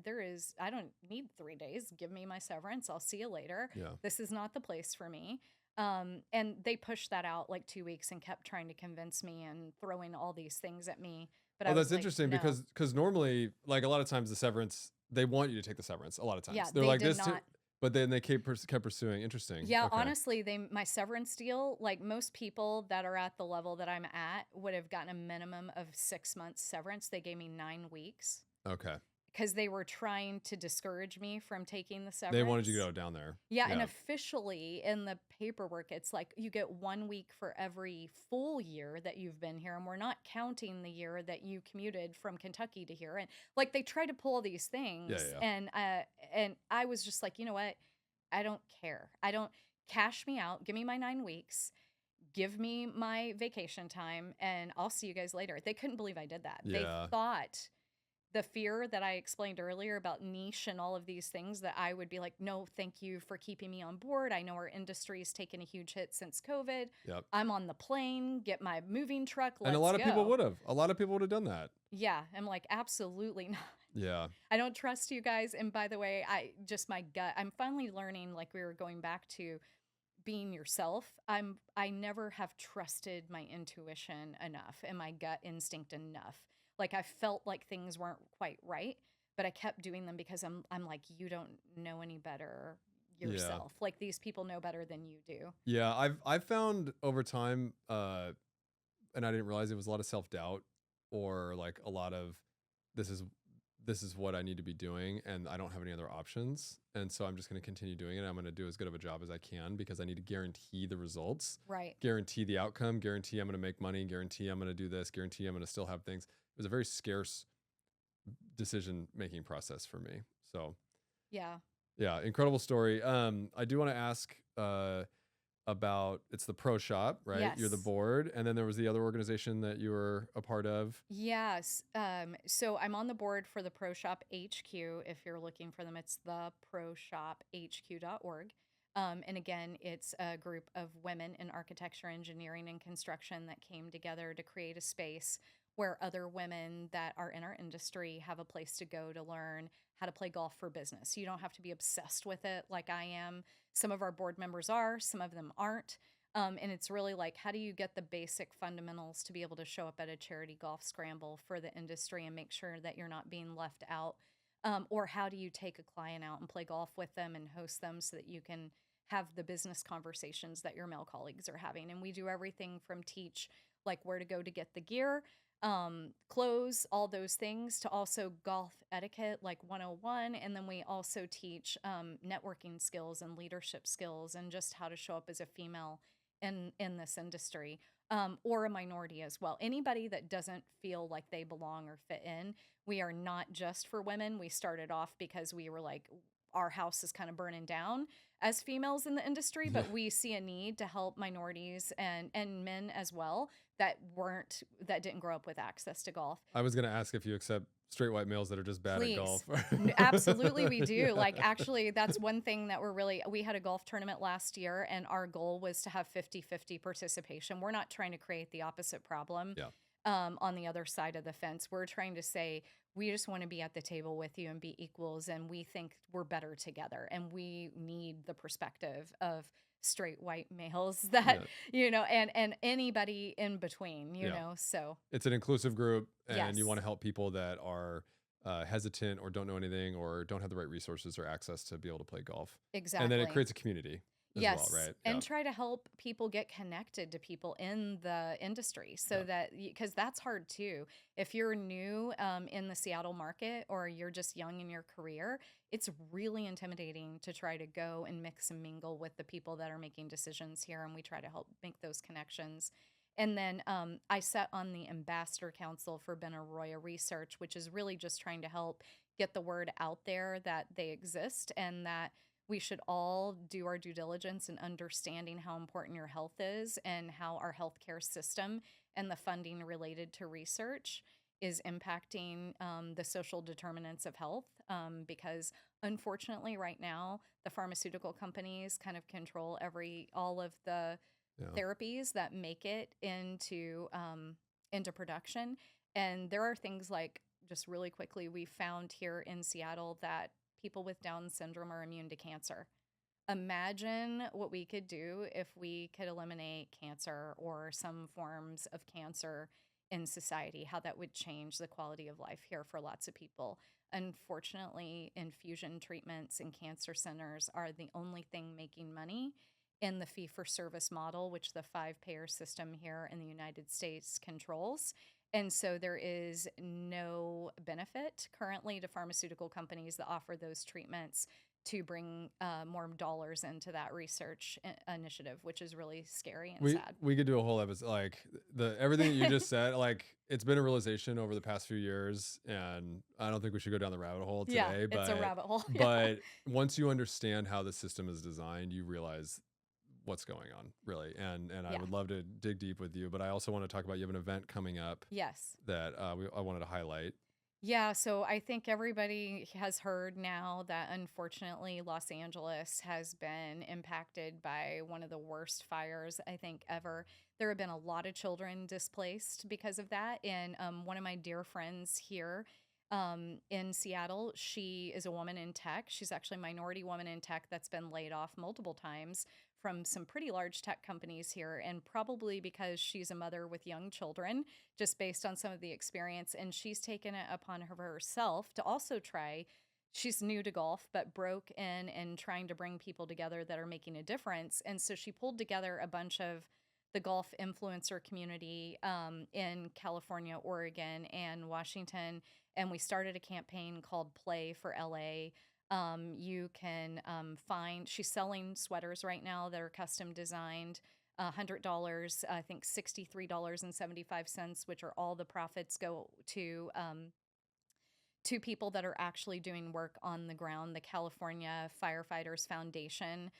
Speaker 2: I don't need 3 days. Give me my severance. I'll see you later.
Speaker 1: Yeah.
Speaker 2: This is not the place for me. And they pushed that out like 2 weeks and kept trying to convince me and throwing all these things at me. But
Speaker 1: Oh,
Speaker 2: I
Speaker 1: that's
Speaker 2: was like,
Speaker 1: interesting
Speaker 2: no.
Speaker 1: because normally, like a lot of times, the severance they want you to take the severance. A lot of times,
Speaker 2: Yeah,
Speaker 1: they're
Speaker 2: they
Speaker 1: like
Speaker 2: did
Speaker 1: this, too,
Speaker 2: not.
Speaker 1: but then they kept pursuing. Interesting.
Speaker 2: Yeah,
Speaker 1: Okay.
Speaker 2: honestly, my severance deal, like most people that are at the level that I'm at, would have gotten a minimum of 6 months severance. They gave me 9 weeks
Speaker 1: Okay.
Speaker 2: because they were trying to discourage me from taking the
Speaker 1: They wanted you to
Speaker 2: severance.
Speaker 1: go down there.
Speaker 2: Yeah, and
Speaker 1: Yeah.
Speaker 2: officially in the paperwork, it's like you get 1 week for every full year that you've been here, and we're not counting the year that you commuted from Kentucky to here. And like they try to pull these
Speaker 1: Yeah.
Speaker 2: things,
Speaker 1: Yeah.
Speaker 2: and I was just like, you know what? I don't care. I don't cash me out. Give me my 9 weeks. Give me my vacation time, and I'll see you guys later. They couldn't believe I did that. They
Speaker 1: Yeah.
Speaker 2: thought the fear that I explained earlier about niche and all of these things that I would be like, no, thank you for keeping me on board. I know our industry's taken a huge hit since COVID.
Speaker 1: Yep.
Speaker 2: I'm on the plane, get my moving truck,
Speaker 1: And a
Speaker 2: let's
Speaker 1: lot of people
Speaker 2: go.
Speaker 1: would have. A lot of people would have done that.
Speaker 2: Yeah, I'm like, absolutely not.
Speaker 1: Yeah.
Speaker 2: I don't trust you guys. And by the way, my gut, I'm finally learning, like we were going back to being yourself. I never have trusted my intuition enough and my gut instinct enough. Like I felt like things weren't quite right, but I kept doing them because I'm like, you don't know any better
Speaker 1: Yeah.
Speaker 2: yourself. Like these people know better than you do.
Speaker 1: Yeah. I've found over time, and I didn't realize it was a lot of self doubt or like a lot of this is this is what I need to be doing and I don't have any other options. And so I'm just going to continue doing it. I'm going to do as good of a job as I can because I need to guarantee the results,
Speaker 2: Right.
Speaker 1: guarantee the outcome, guarantee I'm going to make money, guarantee I'm going to do this, guarantee I'm going to still have things. It was a very scarce decision making process for me. So
Speaker 2: Yeah.
Speaker 1: yeah, incredible story. I do want to ask about it's the Pro Shop, right? You're the
Speaker 2: Yes.
Speaker 1: board, and then there was the other organization that you were a part of.
Speaker 2: Yes. So I'm on the board for the Pro Shop HQ. If you're looking for them, it's the proshop.hq.org. And again, it's a group of women in architecture, engineering, and construction that came together to create a space where other women that are in our industry have a place to go to learn how to play golf for business. You don't have to be obsessed with it like I am. Some of our board members are, some of them aren't. And it's really like, how do you get the basic fundamentals to be able to show up at a charity golf scramble for the industry and make sure that you're not being left out? Or how do you take a client out and play golf with them and host them so that you can have the business conversations that your male colleagues are having. And we do everything from teach like where to go to get the gear, clothes, all those things, to also golf etiquette, like 101. And then we also teach networking skills and leadership skills and just how to show up as a female in this industry, or a minority as well. Anybody that doesn't feel like they belong or fit in. We are not just for women. We started off because we were like, our house is kind of burning down as females in the industry,
Speaker 1: Yeah.
Speaker 2: but we see a need to help minorities and men as well that didn't grow up with access to golf.
Speaker 1: I was gonna ask if you accept straight white males that are just bad at
Speaker 2: Please.
Speaker 1: golf.
Speaker 2: Absolutely, we do. Like, actually, that's one thing that we had a golf tournament last year, and our goal was to have 50-50 participation. We're not trying to create the opposite problem
Speaker 1: Yeah.
Speaker 2: on the other side of the fence. We're trying to say, we just want to be at the table with you and be equals, and we think we're better together, and we need the perspective of straight white males that,
Speaker 1: Yeah.
Speaker 2: and anybody in between,
Speaker 1: Yeah.
Speaker 2: so
Speaker 1: It's an inclusive group, and you want
Speaker 2: yes,
Speaker 1: to help people that are hesitant or don't know anything or don't have the right resources or access to be able to play golf. And then it
Speaker 2: exactly.
Speaker 1: creates a community as well,
Speaker 2: Yes,
Speaker 1: right? Yeah.
Speaker 2: and try to help people get connected to people in the industry so
Speaker 1: Yeah.
Speaker 2: that, because that's hard too. If you're new in the Seattle market, or you're just young in your career, it's really intimidating to try to go and mix and mingle with the people that are making decisions here. And we try to help make those connections. And then I sat on the Ambassador Council for Benaroya Research, which is really just trying to help get the word out there that they exist, and that we should all do our due diligence in understanding how important your health is, and how our healthcare system and the funding related to research is impacting the social determinants of health. Because unfortunately, right now, the pharmaceutical companies kind of control all of the
Speaker 1: Yeah.
Speaker 2: therapies that make it into production. And there are things like, just really quickly, we found here in Seattle that people with Down syndrome are immune to cancer. Imagine what we could do if we could eliminate cancer or some forms of cancer in society, how that would change the quality of life here for lots of people. Unfortunately, infusion treatments and cancer centers are the only thing making money in the fee for service model, which the five payer system here in the United States controls. And so there is no benefit currently to pharmaceutical companies that offer those treatments to bring more dollars into that research initiative, which is really scary and
Speaker 1: We
Speaker 2: sad.
Speaker 1: we could do a whole episode, like the everything that you just said. Like, it's been a realization over the past few years, and I don't think we should go down the rabbit hole
Speaker 2: Yeah,
Speaker 1: today.
Speaker 2: it's a
Speaker 1: But
Speaker 2: rabbit hole. Yeah.
Speaker 1: but once you understand how the system is designed, you realize what's going on, really. And I
Speaker 2: Yeah.
Speaker 1: would love to dig deep with you, but I also want to talk about, you have an event coming up
Speaker 2: Yes.
Speaker 1: that I wanted to highlight.
Speaker 2: Yeah, so I think everybody has heard now that unfortunately Los Angeles has been impacted by one of the worst fires, I think, ever. There have been a lot of children displaced because of that. And one of my dear friends here in Seattle, she is a woman in tech. She's actually a minority woman in tech that's been laid off multiple times from some pretty large tech companies here. And probably because she's a mother with young children, just based on some of the experience. And she's taken it upon herself to also try. She's new to golf, but broke in and trying to bring people together that are making a difference. And so she pulled together a bunch of the golf influencer community in California, Oregon, and Washington. And we started a campaign called Play for LA. You can find, she's selling sweaters right now that are custom designed. $100, I think $63.75, which are all the profits go to people that are actually doing work on the ground. The California Firefighters Foundation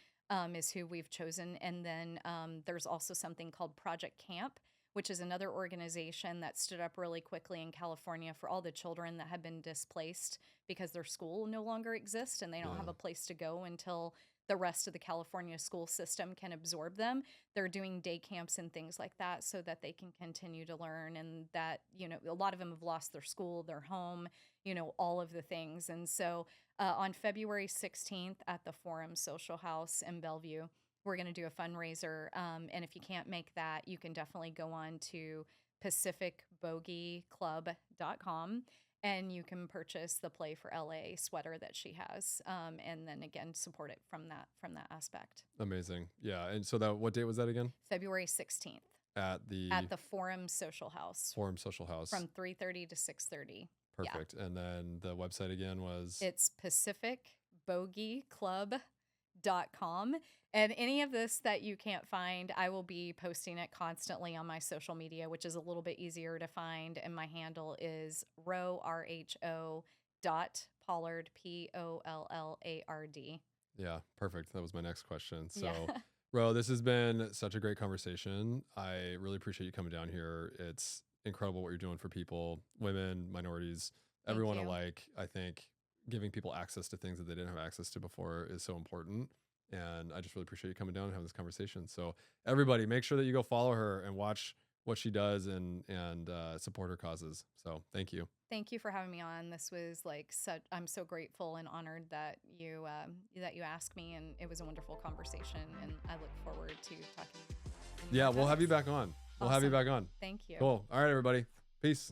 Speaker 2: is who we've chosen. And then there's also something called Project Camp, which is another organization that stood up really quickly in California for all the children that have been displaced because their school no longer exists and they don't have
Speaker 1: Yeah.
Speaker 2: a place to go until the rest of the California school system can absorb them. They're doing day camps and things like that so that they can continue to learn, and that, a lot of them have lost their school, their home, all of the things. And so on February 16th at the Forum Social House in Bellevue, we're going to do a fundraiser. And if you can't make that, you can definitely go on to pacificbogieclub.com and you can purchase the Play for LA sweater that she has, and then again support it from that aspect.
Speaker 1: Amazing. Yeah. And so what date was that again?
Speaker 2: February 16th
Speaker 1: At the
Speaker 2: Forum Social House
Speaker 1: Forum Social House.
Speaker 2: from 3:30 to 6:30.
Speaker 1: Perfect. Yeah. And then the website again was?
Speaker 2: It's PacificBogeyClub.com. And any of this that you can't find, I will be posting it constantly on my social media, which is a little bit easier to find. And my handle is Rho, Pollard, Pollard.
Speaker 1: Yeah, perfect. That was my next question. So,
Speaker 2: Yeah.
Speaker 1: Rho, this has been such a great conversation. I really appreciate you coming down here. It's incredible what you're doing for people, women, minorities,
Speaker 2: Thank
Speaker 1: everyone
Speaker 2: you.
Speaker 1: alike. I think giving people access to things that they didn't have access to before is so important. And I just really appreciate you coming down and having this conversation. So everybody, make sure that you go follow her and watch what she does and support her causes. So thank you.
Speaker 2: Thank you for having me on. This was I'm so grateful and honored that you asked me, and it was a wonderful conversation, and I look forward to talking.
Speaker 1: Yeah, we'll have you back on. We'll have you back on.
Speaker 2: Thank you.
Speaker 1: Cool. All right, everybody. Peace.